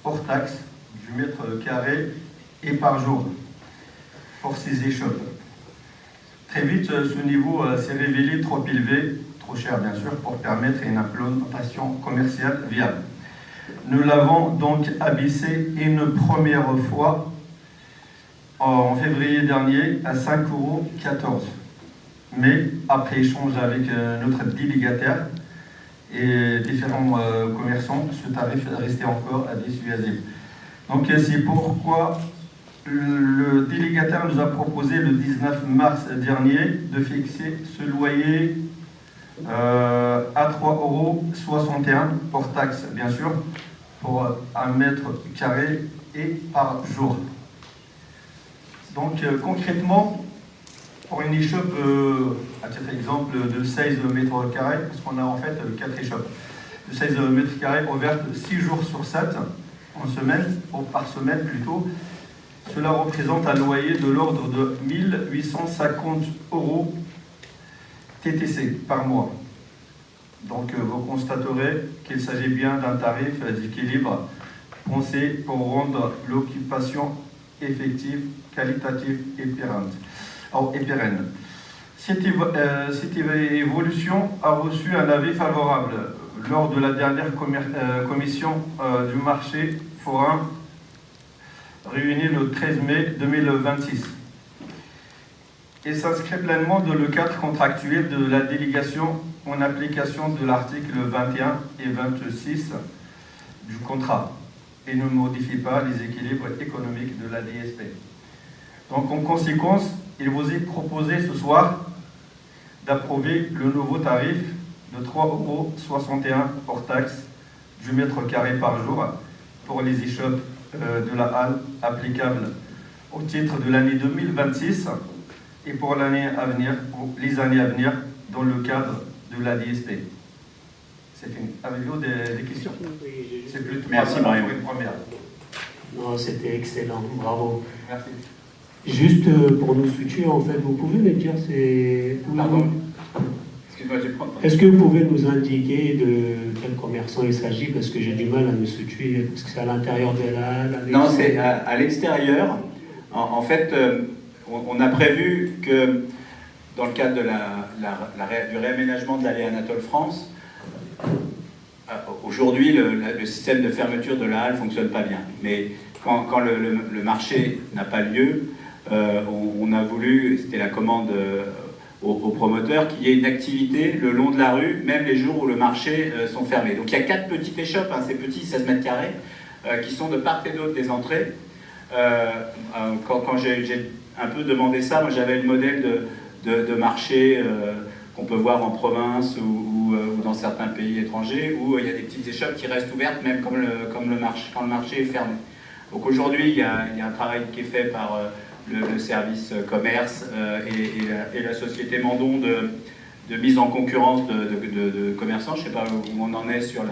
hors taxe du mètre carré et par jour pour ces échoppes. Très vite, ce niveau s'est révélé trop élevé, trop cher bien sûr, pour permettre une implantation commerciale viable. Nous l'avons donc abaissé une première fois en février dernier à 5,14 €. Mais après échange avec notre délégataire, et différents commerçants, ce tarif restait encore dissuasif. Donc c'est pourquoi le délégataire nous a proposé le 19 mars dernier de fixer ce loyer à 3,61 € hors taxe, bien sûr, pour 1 mètre carré et par jour. Donc concrètement, pour une échoppe, à titre d'exemple, de 16 mètres carrés, parce qu'on a en fait 4 échoppes, de 16 mètres carrés ouvertes 6 jours sur 7, en semaine, ou par semaine plutôt, cela représente un loyer de l'ordre de 1 850 € TTC par mois. Donc vous constaterez qu'il s'agit bien d'un tarif d'équilibre pensé pour rendre l'occupation effective, qualitative et pérenne. Cette évolution a reçu un avis favorable lors de la dernière commission du marché forain réunie le 13 mai 2026 et s'inscrit pleinement dans le cadre contractuel de la délégation en application de l'article 21 et 26 du contrat et ne modifie pas les équilibres économiques de la DSP. Donc en conséquence, il vous est proposé ce soir d'approuver le nouveau tarif de 3,61 € hors taxe du mètre carré par jour pour les échoppes de la halle applicable au titre de l'année 2026 et pour l'année à venir, pour les années à venir, dans le cadre de la DSP. C'est fini. Avez-vous des questions? C'est plutôt Merci, Marion. Une première. Non, c'était excellent, bravo. Merci. Juste pour nous situer, en fait, vous pouvez me dire, Pardon. Excuse-moi, je prends. Est-ce que vous pouvez nous indiquer de quel commerçant il s'agit? Parce que j'ai du mal à me situer, parce que c'est à l'intérieur de la halle. Non, c'est à l'extérieur. En fait, on a prévu que dans le cadre du réaménagement de l'allée Anatole France, aujourd'hui, le système de fermeture de la halle ne fonctionne pas bien. Mais quand le marché n'a pas lieu, on a voulu, c'était la commande aux promoteurs, qu'il y ait une activité le long de la rue, même les jours où le marché sont fermés. Donc il y a 4 petites échoppes, ces petits 16 mètres carrés, qui sont de part et d'autre des entrées. Quand j'ai un peu demandé ça, moi j'avais le modèle de marché qu'on peut voir en province ou dans certains pays étrangers, où il y a des petites échoppes qui restent ouvertes même quand le marché est fermé. Donc aujourd'hui, il y a un travail qui est fait par le service commerce et la société Mandon de mise en concurrence de commerçants. Je ne sais pas où on en est sur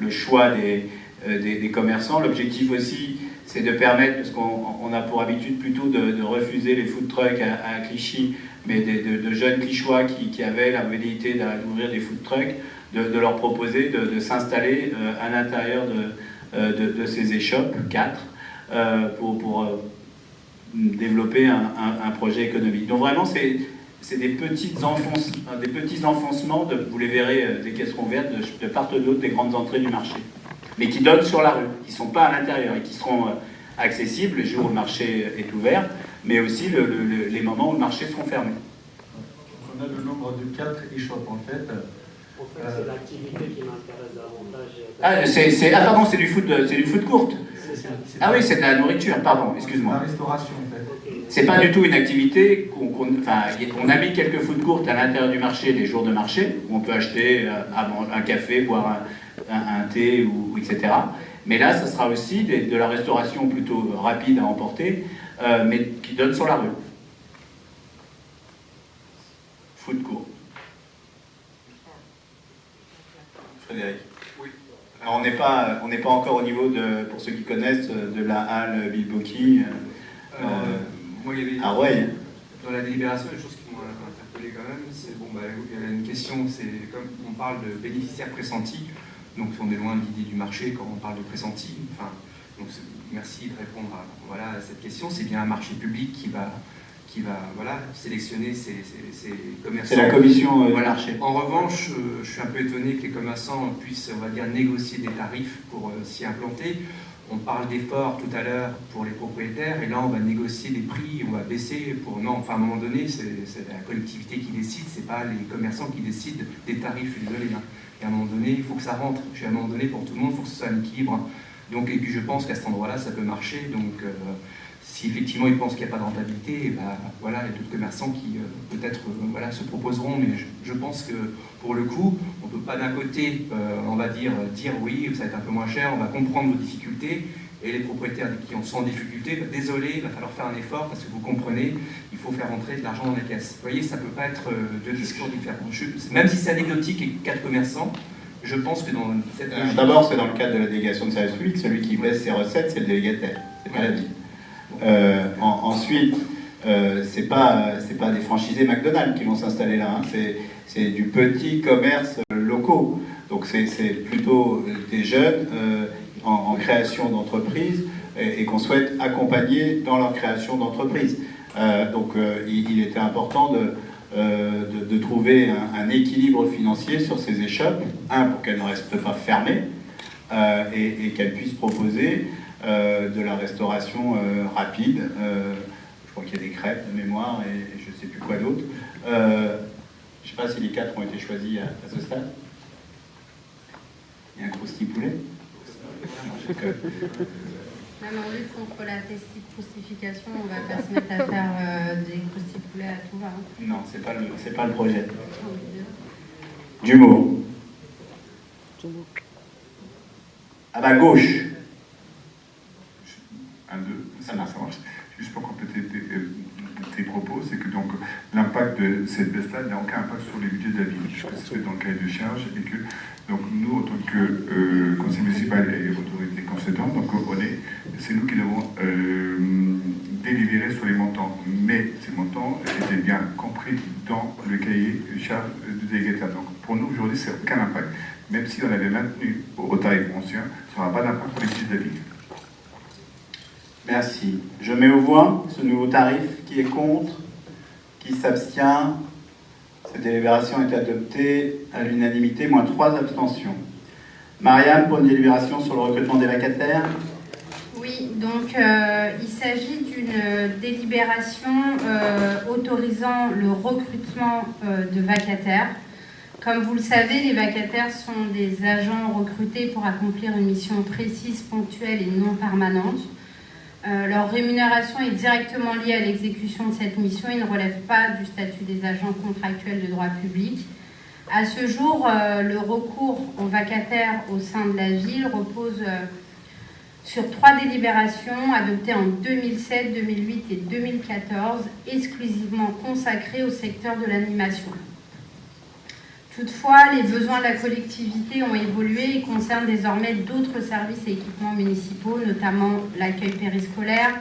le choix des commerçants. L'objectif aussi, c'est de permettre, parce qu'on a pour habitude plutôt de refuser les food trucks à Clichy, mais de jeunes Clichois qui avaient la modalité d'ouvrir des food trucks, de leur proposer de s'installer à l'intérieur de ces échoppes, 4, pour développer un projet économique. Donc vraiment, c'est des petits enfoncements, vous les verrez dès qu'elles seront ouvertes, de part et d'autre des grandes entrées du marché, mais qui donnent sur la rue, qui ne sont pas à l'intérieur et qui seront accessibles les jours où le marché est ouvert, mais aussi les moments où le marché seront fermés. On a le nombre de 4 échoppes en fait. C'est l'activité qui m'intéresse davantage. Pardon, c'est du food court. Ah oui, c'est de la nourriture, pardon, excuse-moi. La restauration en fait. C'est pas du tout une activité on a mis quelques food courts à l'intérieur du marché, les jours de marché, où on peut acheter un café, boire un thé, etc. Mais là, ça sera aussi de la restauration plutôt rapide à emporter, mais qui donne sur la rue. Food court. Frédéric. Oui. Alors, on n'est pas encore au niveau pour ceux qui connaissent, de la halle Bilboquet Moi, il y avait à Rouaille. dans la délibération des choses qui m'ont interpellé quand même. C'est il y a une question, c'est comme on parle de bénéficiaires pressentis, donc on est loin de l'idée du marché quand on parle de pressentis. Enfin, donc merci de répondre à cette question. C'est bien un marché public qui va sélectionner ces commerçants. C'est la commission du Voilà. marché. En revanche, je suis un peu étonné que les commerçants puissent, on va dire, négocier des tarifs pour s'y implanter. On parle d'efforts tout à l'heure pour les propriétaires, et là on va négocier des prix, on va baisser pour... Non, enfin à un moment donné, c'est la collectivité qui décide, c'est pas les commerçants qui décident des tarifs, je suis désolé. Hein. Et à un moment donné, il faut que ça rentre. À un moment donné, pour tout le monde, il faut que ce soit un équilibre. Hein. Donc, et puis je pense qu'à cet endroit-là, ça peut marcher. Donc, si effectivement ils pensent qu'il n'y a pas de rentabilité, bah, voilà, il y a d'autres commerçants qui peut-être voilà, se proposeront. Mais je pense que pour le coup, on ne peut pas d'un côté, on va dire oui, ça va être un peu moins cher, on va comprendre vos difficultés. Et les propriétaires qui sont en difficulté, bah, désolé, il va falloir faire un effort parce que vous comprenez, il faut faire rentrer de l'argent dans la caisse. Vous voyez, ça ne peut pas être deux discours différents. Même si c'est anecdotique et 4 commerçants, je pense que dans cette logique... D'abord, c'est dans le cadre de la délégation de service public, celui qui baisse ses recettes, c'est le délégataire, c'est pas la ville. Ensuite, c'est pas des franchisés McDonald's qui vont s'installer là, hein. C'est du petit commerce locaux. Donc c'est plutôt des jeunes en création d'entreprise et qu'on souhaite accompagner dans leur création d'entreprise. Donc il était important de trouver un équilibre financier sur ces échoppes, pour qu'elles ne restent pas fermées et qu'elles puissent proposer de la restauration rapide. Je crois qu'il y a des crêpes de mémoire et je ne sais plus quoi d'autre. Je ne sais pas si les 4 ont été choisis à ce stade. Il y a un croustille poulet. Même en lutte contre la crustification, on va pas se mettre à faire des croustilles poulets à tout va. Hein. Non, c'est pas le projet. D'humour. À ma gauche. 1, 2, ça marche. Juste pour compléter tes propos, c'est que donc l'impact de cette baisse-là n'a aucun impact sur les budgets de la ville, puisque c'est dans le cahier de charge et que donc nous, en tant que conseil municipal et autorité concédante, donc c'est nous qui devons délibérer sur les montants. Mais ces montants étaient bien compris dans le cahier de charge du délégataire. Donc pour nous, aujourd'hui, c'est aucun impact. Même si on avait maintenu au tarif ancien, ça n'aura pas d'impact sur les budgets de la ville. Merci. Je mets aux voix ce nouveau tarif. Qui est contre? Qui s'abstient? Cette délibération est adoptée à l'unanimité, moins 3 abstentions. Mariam, pour une délibération sur le recrutement des vacataires. Oui, donc il s'agit d'une délibération autorisant le recrutement de vacataires. Comme vous le savez, les vacataires sont des agents recrutés pour accomplir une mission précise, ponctuelle et non permanente. Leur rémunération est directement liée à l'exécution de cette mission et ne relève pas du statut des agents contractuels de droit public. À ce jour, le recours aux vacataires au sein de la ville repose sur 3 délibérations adoptées en 2007, 2008 et 2014, exclusivement consacrées au secteur de l'animation. Toutefois, les besoins de la collectivité ont évolué et concernent désormais d'autres services et équipements municipaux, notamment l'accueil périscolaire,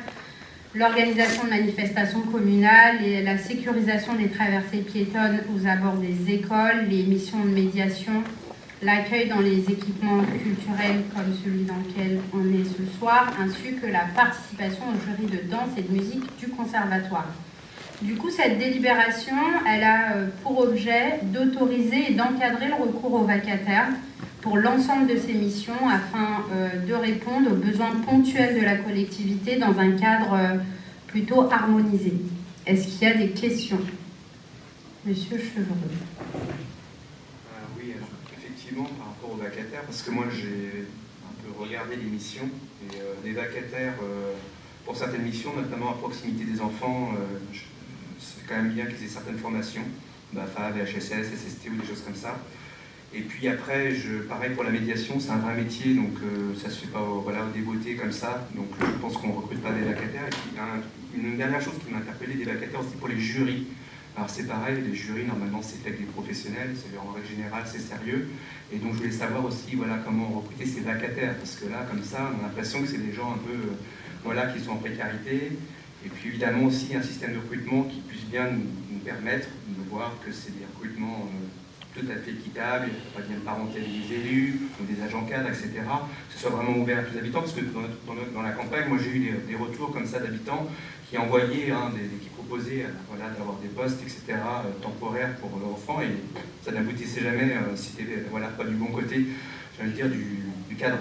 l'organisation de manifestations communales et la sécurisation des traversées piétonnes aux abords des écoles, les missions de médiation, l'accueil dans les équipements culturels comme celui dans lequel on est ce soir, ainsi que la participation au jury de danse et de musique du conservatoire. Du coup, cette délibération, elle a pour objet d'autoriser et d'encadrer le recours aux vacataires pour l'ensemble de ces missions afin de répondre aux besoins ponctuels de la collectivité dans un cadre plutôt harmonisé. Est-ce qu'il y a des questions? Monsieur Chevreux. Oui, alors, effectivement, par rapport aux vacataires, parce que moi j'ai un peu regardé les missions, et les vacataires, pour certaines missions, notamment à proximité des enfants, c'est quand même bien qu'ils aient certaines formations, BAFA, VHSS, SST ou des choses comme ça. Et puis après, pareil pour la médiation, c'est un vrai métier, donc ça ne se fait pas au débeauté comme ça. Donc je pense qu'on ne recrute pas des vacataires. Et puis une dernière chose qui m'a interpellé, des vacataires aussi pour les jurys. Alors c'est pareil, les jurys, normalement c'est fait avec des professionnels, en règle générale c'est sérieux. Et donc je voulais savoir aussi comment recruter ces vacataires, parce que là, comme ça, on a l'impression que c'est des gens un peu qui sont en précarité. Et puis évidemment aussi un système de recrutement qui puisse bien nous permettre de voir que c'est des recrutements tout à fait équitables, il n'y a pas de parenté des élus ou des agents cadres, etc. Que ce soit vraiment ouvert à tous les habitants, parce que dans la campagne, moi j'ai eu des retours comme ça d'habitants qui envoyaient, qui proposaient d'avoir des postes, etc., temporaires pour leurs enfants, et ça n'aboutissait jamais, si c'était pas du bon côté, j'allais dire, du cadre.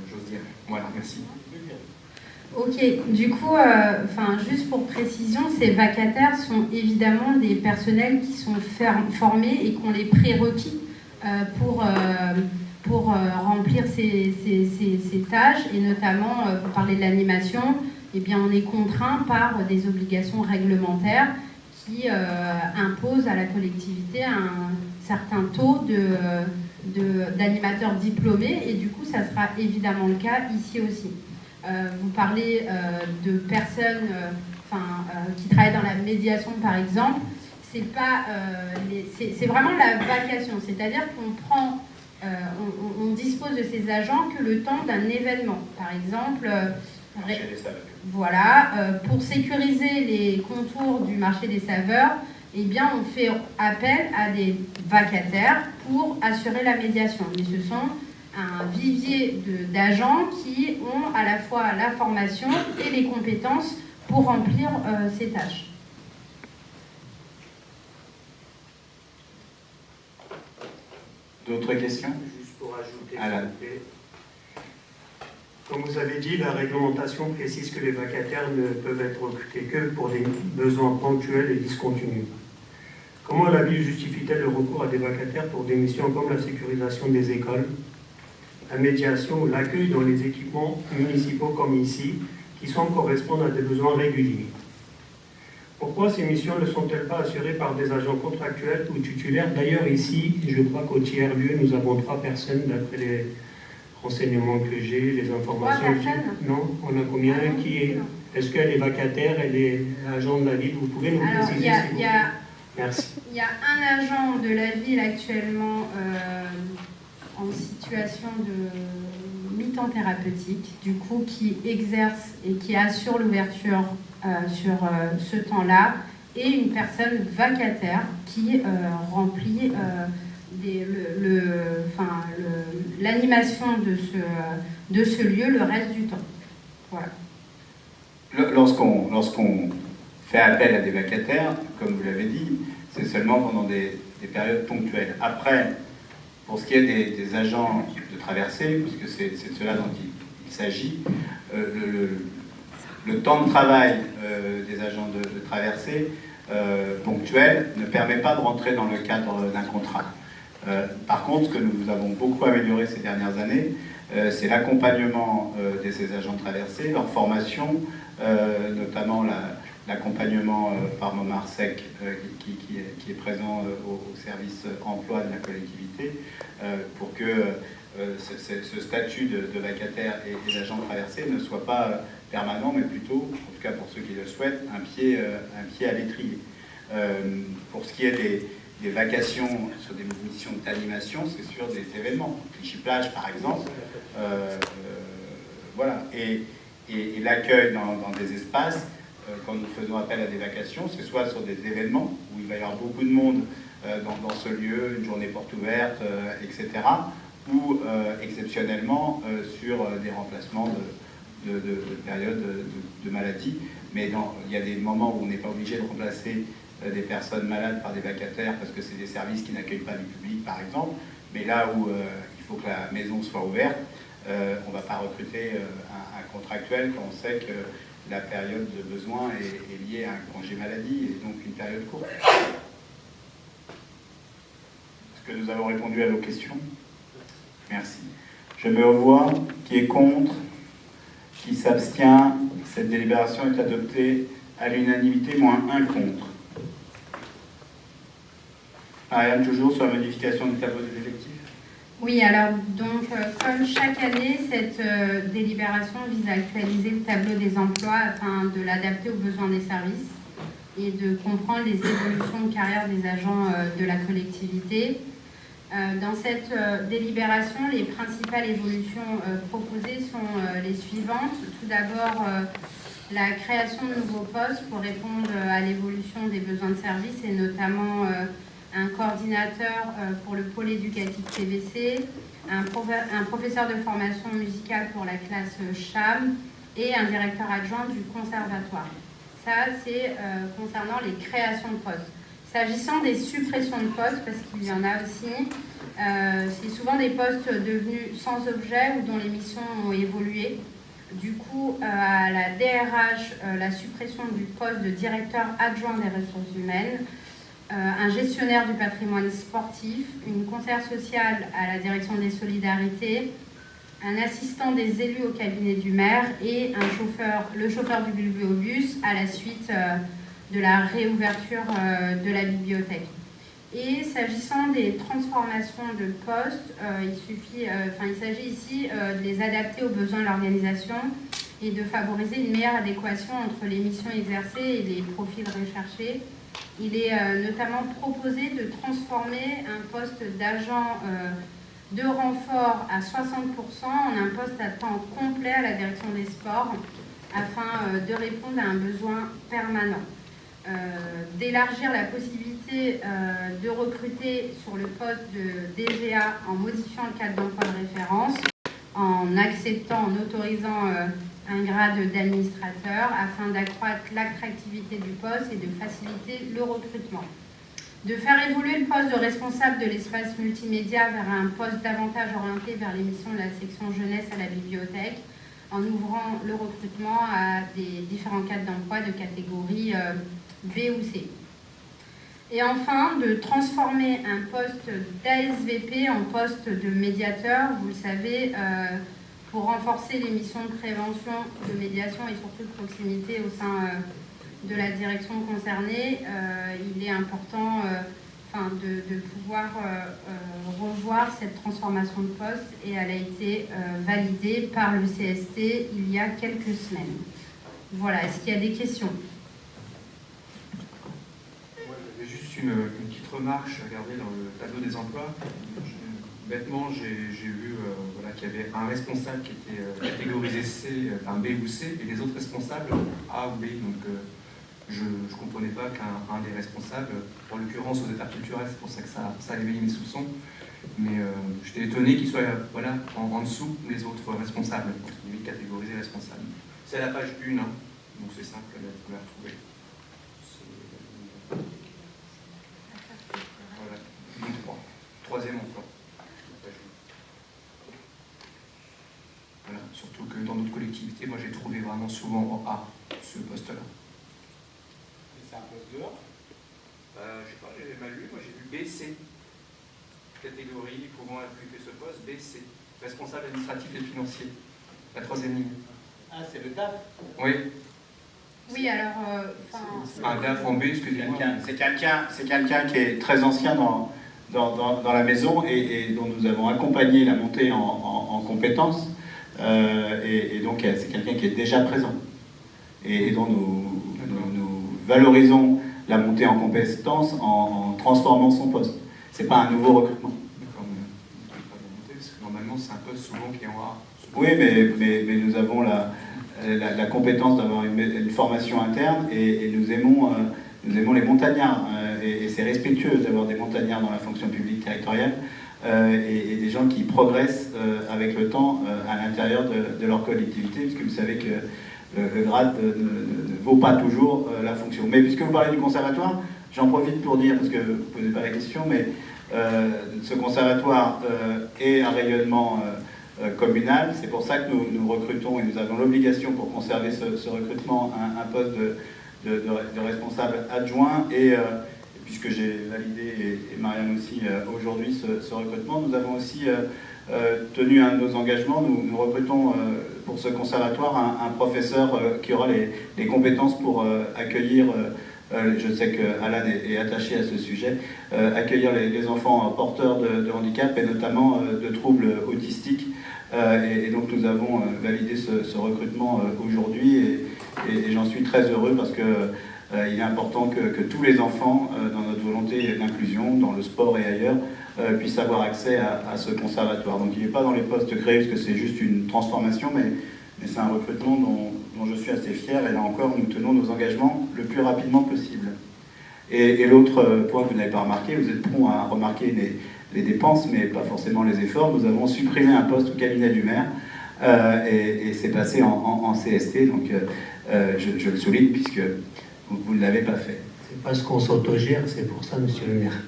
j'ose dire. Voilà, merci. Ok, du coup, juste pour précision, ces vacataires sont évidemment des personnels qui sont formés et qui ont les prérequis pour remplir ces tâches, et notamment, vous parlez de l'animation, eh bien, on est contraint par des obligations réglementaires qui imposent à la collectivité un certain taux d'animateurs diplômés, et du coup, ça sera évidemment le cas ici aussi. Vous parlez de personnes qui travaillent dans la médiation, par exemple. C'est vraiment la vacation, c'est-à-dire qu'on on dispose de ces agents que le temps d'un événement. Par exemple, pour sécuriser les contours du marché des saveurs, eh bien, on fait appel à des vacataires pour assurer la médiation. Mais ce sont un vivier d'agents qui ont à la fois la formation et les compétences pour remplir ces tâches. D'autres questions? Juste pour ajouter, comme vous avez dit, la réglementation précise que les vacataires ne peuvent être recrutés que pour des besoins ponctuels et discontinus. Comment la ville justifie-t-elle le recours à des vacataires pour des missions comme la sécurisation des écoles, la médiation ou l'accueil dans les équipements municipaux comme ici, qui semblent correspondre à des besoins réguliers? Pourquoi ces missions ne sont-elles pas assurées par des agents contractuels ou titulaires? D'ailleurs, ici, je crois qu'au tiers-lieu, nous avons 3 personnes, d'après les renseignements que j'ai, les informations. 3 personnes? Non, on a combien? Est-ce qu'elle est vacataire, elle est agent de la ville? Vous pouvez nous préciser? Merci. Il y a un agent de la ville actuellement en situation de mi-temps thérapeutique, du coup, qui exerce et qui assure l'ouverture sur ce temps-là, et une personne vacataire qui remplit l'animation de ce lieu le reste du temps. Voilà. Lorsqu'on fait appel à des vacataires, comme vous l'avez dit, c'est seulement pendant des périodes ponctuelles. Après, pour ce qui est des agents de traversée, puisque c'est de cela dont il s'agit, le temps de travail des agents de traversée ponctuels ne permet pas de rentrer dans le cadre d'un contrat. Par contre, ce que nous avons beaucoup amélioré ces dernières années, c'est l'accompagnement de ces agents de traversée, leur formation, notamment l'accompagnement par Montmarsec qui est présent au service emploi de la collectivité, pour que ce statut de vacataire et d'agent de traversée ne soit pas permanent, mais plutôt, en tout cas pour ceux qui le souhaitent, un pied à l'étrier. Pour ce qui est des vacations sur des missions d'animation, c'est sur des événements, Clichy-Plage par exemple, voilà. Et l'accueil dans des espaces, quand nous faisons appel à des vacations, c'est soit sur des événements où il va y avoir beaucoup de monde dans ce lieu, une journée porte ouverte, etc., ou exceptionnellement sur des remplacements de périodes de maladie. Mais il y a des moments où on n'est pas obligé de remplacer des personnes malades par des vacataires parce que c'est des services qui n'accueillent pas du public, par exemple. Mais là où il faut que la maison soit ouverte, on ne va pas recruter un contractuel quand on sait que la période de besoin est liée à un congé maladie et donc une période courte. Est-ce que nous avons répondu à vos questions? Merci. Je mets aux voix. Qui est contre? Qui s'abstient? Cette délibération est adoptée à l'unanimité, moins 1 contre. Marianne, toujours sur la modification du tableau des effectifs? Oui, alors, donc, comme chaque année, cette délibération vise à actualiser le tableau des emplois afin de l'adapter aux besoins des services et de comprendre les évolutions de carrière des agents de la collectivité. Dans cette délibération, les principales évolutions proposées sont les suivantes. Tout d'abord, la création de nouveaux postes pour répondre à l'évolution des besoins de service et notamment un coordinateur pour le pôle éducatif PVC, un professeur de formation musicale pour la classe CHAM et un directeur adjoint du conservatoire. Ça, c'est concernant les créations de postes. S'agissant des suppressions de postes, parce qu'il y en a aussi, c'est souvent des postes devenus sans objet ou dont les missions ont évolué. Du coup, à la DRH, la suppression du poste de directeur adjoint des ressources humaines, un gestionnaire du patrimoine sportif, une conseillère sociale à la direction des solidarités, un assistant des élus au cabinet du maire et le chauffeur du bibliobus à la suite de la réouverture de la bibliothèque. Et s'agissant des transformations de postes, il s'agit ici de les adapter aux besoins de l'organisation et de favoriser une meilleure adéquation entre les missions exercées et les profils recherchés. Il est notamment proposé de transformer un poste d'agent de renfort à 60% en un poste à temps complet à la direction des sports afin de répondre à un besoin permanent. D'élargir la possibilité de recruter sur le poste de DGA en modifiant le cadre d'emploi de référence, en acceptant, en autorisant un grade d'administrateur afin d'accroître l'attractivité du poste et de faciliter le recrutement. De faire évoluer le poste de responsable de l'espace multimédia vers un poste davantage orienté vers les missions de la section jeunesse à la bibliothèque, en ouvrant le recrutement à des différents cadres d'emploi de catégorie B ou C. Et enfin, de transformer un poste d'ASVP en poste de médiateur, vous le savez, pour renforcer les missions de prévention, de médiation et surtout de proximité au sein de la direction concernée. Il est important de pouvoir revoir cette transformation de poste et elle a été validée par le CST il y a quelques semaines. Voilà, est-ce qu'il y a des questions ? J'avais juste une petite remarque, je regardais dans le tableau des emplois. Bêtement, j'ai vu qu'il y avait un responsable qui était catégorisé C, B ou C, et les autres responsables A ou B. Donc je ne comprenais pas qu'un des responsables, en l'occurrence aux affaires culturelles, c'est pour ça que ça a éveillé mes soupçons, mais j'étais étonné qu'il soit en dessous des autres responsables, catégorisés responsables. C'est à la page 1, hein, donc c'est simple, vous pouvez la retrouver. Voilà, ligne 3, troisième emploi. Voilà, surtout que dans d'autres collectivités, moi j'ai trouvé vraiment souvent en A ce poste-là. C'est un poste dehors ? Je sais pas, j'ai mal lu, moi j'ai vu BC. Catégorie pouvant occuper ce poste, BC. Responsable administratif et financier. La troisième ligne. Ah, c'est le DAF ? Oui. Oui, alors... Un DAF en B, excusez-moi. C'est quelqu'un qui est très ancien dans la maison et dont nous avons accompagné la montée en compétences. Et donc c'est quelqu'un qui est déjà présent et dont nous valorisons la montée en compétences en transformant son poste. C'est pas un nouveau recrutement. Parce que normalement c'est un poste souvent qui est en A. Oui, mais nous avons la compétence d'avoir une formation interne et nous aimons les montagnards et c'est respectueux d'avoir des montagnards dans la fonction publique territoriale. Et des gens qui progressent avec le temps à l'intérieur de leur collectivité, puisque vous savez que le grade ne vaut pas toujours la fonction. Mais puisque vous parlez du conservatoire, j'en profite pour dire, parce que vous ne posez pas la question, mais ce conservatoire est un rayonnement communal. C'est pour ça que nous recrutons et nous avons l'obligation pour conserver ce recrutement un poste de responsable adjoint et puisque j'ai validé, et Marianne aussi, aujourd'hui ce recrutement, nous avons aussi tenu un de nos engagements. Nous recrutons pour ce conservatoire un professeur qui aura les compétences pour accueillir, je sais que Alan est attaché à ce sujet, accueillir les enfants porteurs de handicap et notamment de troubles autistiques. Et donc nous avons validé ce recrutement aujourd'hui et j'en suis très heureux parce que il est important que tous les enfants, dans notre volonté d'inclusion, dans le sport et ailleurs, puissent avoir accès à ce conservatoire. Donc il n'est pas dans les postes créés parce que c'est juste une transformation, mais c'est un recrutement dont je suis assez fier. Et là encore, nous tenons nos engagements le plus rapidement possible. Et l'autre point que vous n'avez pas remarqué, vous êtes prompt à remarquer les dépenses, mais pas forcément les efforts. Nous avons supprimé un poste au cabinet du maire et c'est passé en CST. Donc je le souligne puisque vous ne l'avez pas fait. C'est parce qu'on s'autogère, c'est pour ça, monsieur le maire.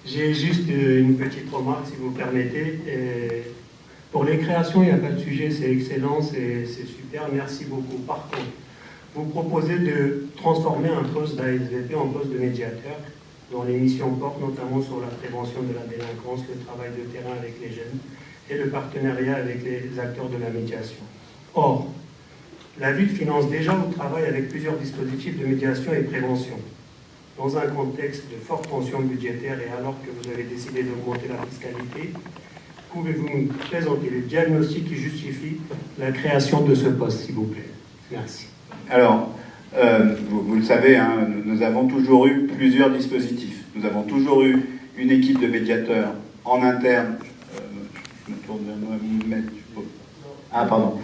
J'ai juste une petite remarque, si vous permettez. Pour les créations, il n'y a pas de sujet, c'est excellent, c'est super, merci beaucoup. Par contre, vous proposez de transformer un poste d'ASVP en poste de médiateur, dont les missions portent notamment sur la prévention de la délinquance, le travail de terrain avec les jeunes et le partenariat avec les acteurs de la médiation. Or, la ville finance déjà au travail avec plusieurs dispositifs de médiation et prévention. Dans un contexte de forte tension budgétaire et alors que vous avez décidé d'augmenter la fiscalité, pouvez-vous nous présenter le diagnostic qui justifie la création de ce poste, s'il vous plaît? Merci. Alors, vous le savez, hein, nous avons toujours eu plusieurs dispositifs. Nous avons toujours eu une équipe de médiateurs en interne. Je me tourne vers Mohamed. Ah, pardon.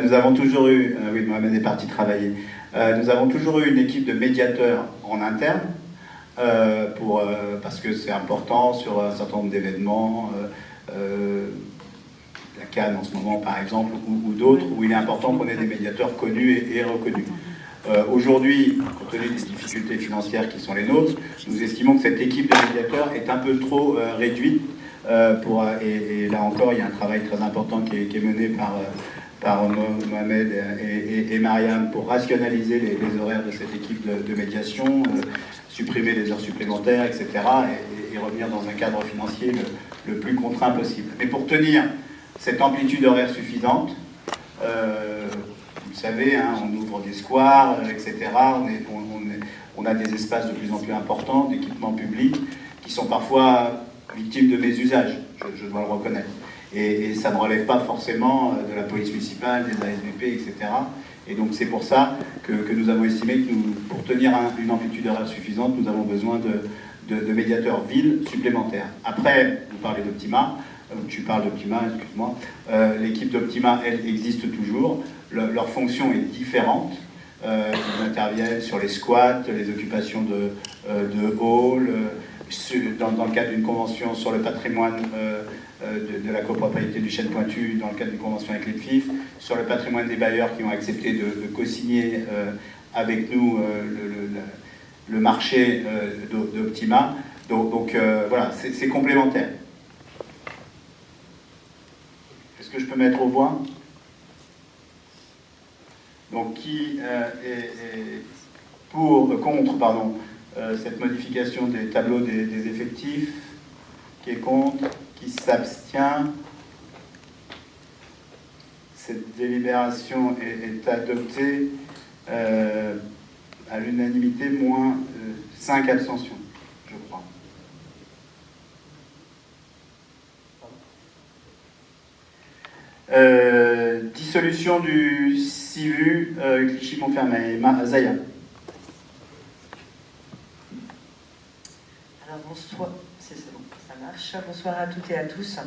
Nous avons toujours eu... oui, Mohamed est parti travailler. Nous avons toujours eu une équipe de médiateurs en interne, parce que c'est important sur un certain nombre d'événements, la Cannes en ce moment par exemple, ou d'autres, où il est important qu'on ait des médiateurs connus et reconnus. Aujourd'hui, compte tenu des difficultés financières qui sont les nôtres, nous estimons que cette équipe de médiateurs est un peu trop réduite, et là encore, il y a un travail très important qui est mené par Mohamed et Mariam pour rationaliser les horaires de cette équipe de médiation, supprimer les heures supplémentaires, etc., et revenir dans un cadre financier le plus contraint possible. Mais pour tenir cette amplitude horaire suffisante, vous le savez, hein, on ouvre des squares, etc., on a des espaces de plus en plus importants d'équipements publics qui sont parfois victimes de mésusages, je dois le reconnaître. Et ça ne relève pas forcément de la police municipale, des ASVP, etc. Et donc c'est pour ça que nous avons estimé que pour tenir une amplitude horaire suffisante, nous avons besoin de médiateurs villes supplémentaires. Après, vous parlez d'Optima, tu parles d'Optima, excuse-moi. L'équipe d'Optima, elle, existe toujours. Leur fonction est différente. Ils interviennent sur les squats, les occupations de halls, dans le cadre d'une convention sur le patrimoine de la copropriété du Chêne Pointu, dans le cadre d'une convention avec les PFIF, sur le patrimoine des bailleurs qui ont accepté de co-signer avec nous le marché d'Optima. Donc voilà, c'est complémentaire. Est-ce que je peux mettre aux voix? Donc qui est contre cette modification des tableaux des effectifs? Qui est contre? Qui s'abstient? Cette délibération est adoptée à l'unanimité, moins 5 abstentions, je crois. Dissolution du CIVU Clichy-Montfermeil. Zaya. Alors bonsoir, c'est bon, ça marche. Bonsoir à toutes et à tous.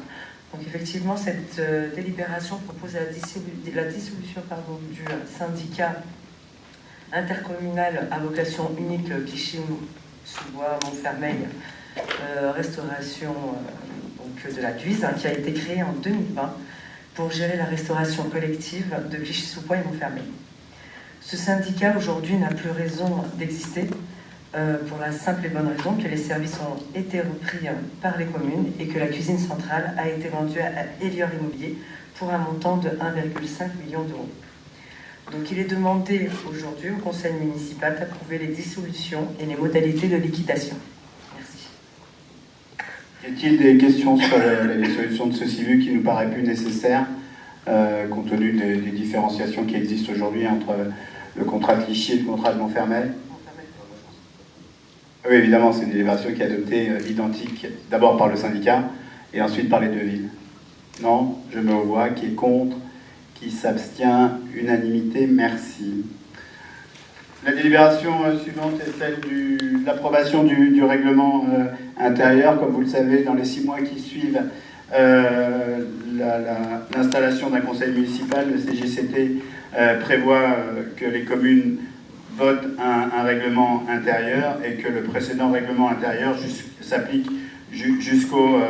Donc effectivement, cette délibération propose la dissolution du syndicat intercommunal à vocation unique Clichy-sous-Bois-Montfermeil, restauration donc, de la Duise, qui a été créée en 2020 pour gérer la restauration collective de Clichy-sous-Bois et Montfermeil. Ce syndicat aujourd'hui n'a plus raison d'exister pour la simple et bonne raison que les services ont été repris par les communes et que la cuisine centrale a été vendue à Elior Immobilier pour un montant de 1,5 million d'euros. Donc il est demandé aujourd'hui au conseil municipal d'approuver les dissolutions et les modalités de liquidation. Merci. Y a-t-il des questions sur la dissolution de ce CIVU qui nous paraît plus nécessaire compte tenu des différenciations qui existent aujourd'hui entre le contrat de Clichy et le contrat de Montfermeil? Oui, évidemment, c'est une délibération qui est adoptée identique d'abord par le syndicat et ensuite par les deux villes. Non, je mets aux voix. Qui est contre? Qui s'abstient? Unanimité, merci. La délibération suivante est celle de l'approbation du règlement intérieur. Comme vous le savez, dans les 6 mois qui suivent l'installation d'un conseil municipal, le CGCT prévoit que les communes votent un règlement intérieur et que le précédent règlement intérieur s'applique jusqu'au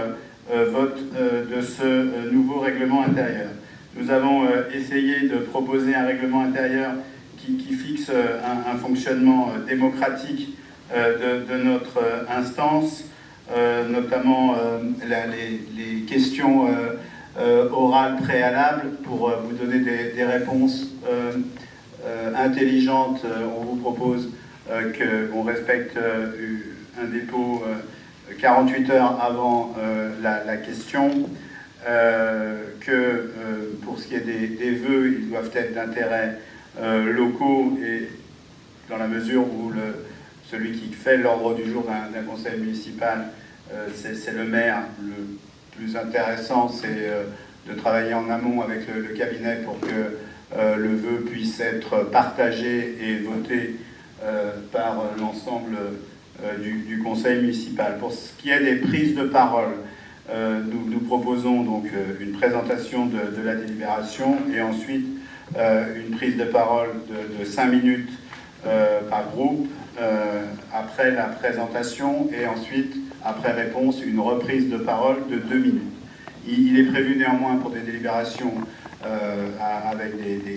vote de ce nouveau règlement intérieur. Nous avons essayé de proposer un règlement intérieur qui fixe un fonctionnement démocratique de notre instance, notamment les questions orales préalables pour vous donner des réponses intelligentes. On vous propose qu'on respecte un dépôt 48 heures avant la question, que pour ce qui est des vœux, ils doivent être d'intérêt locaux, et dans la mesure où celui qui fait l'ordre du jour d'un conseil municipal, c'est le maire, le plus intéressant, c'est de travailler en amont avec le cabinet pour que le vœu puisse être partagé et voté par l'ensemble du conseil municipal. Pour ce qui est des prises de parole, nous proposons donc une présentation de la délibération et ensuite une prise de parole de 5 minutes par groupe après la présentation, et ensuite, après réponse, une reprise de parole de 2 minutes. Il est prévu néanmoins pour des délibérations avec des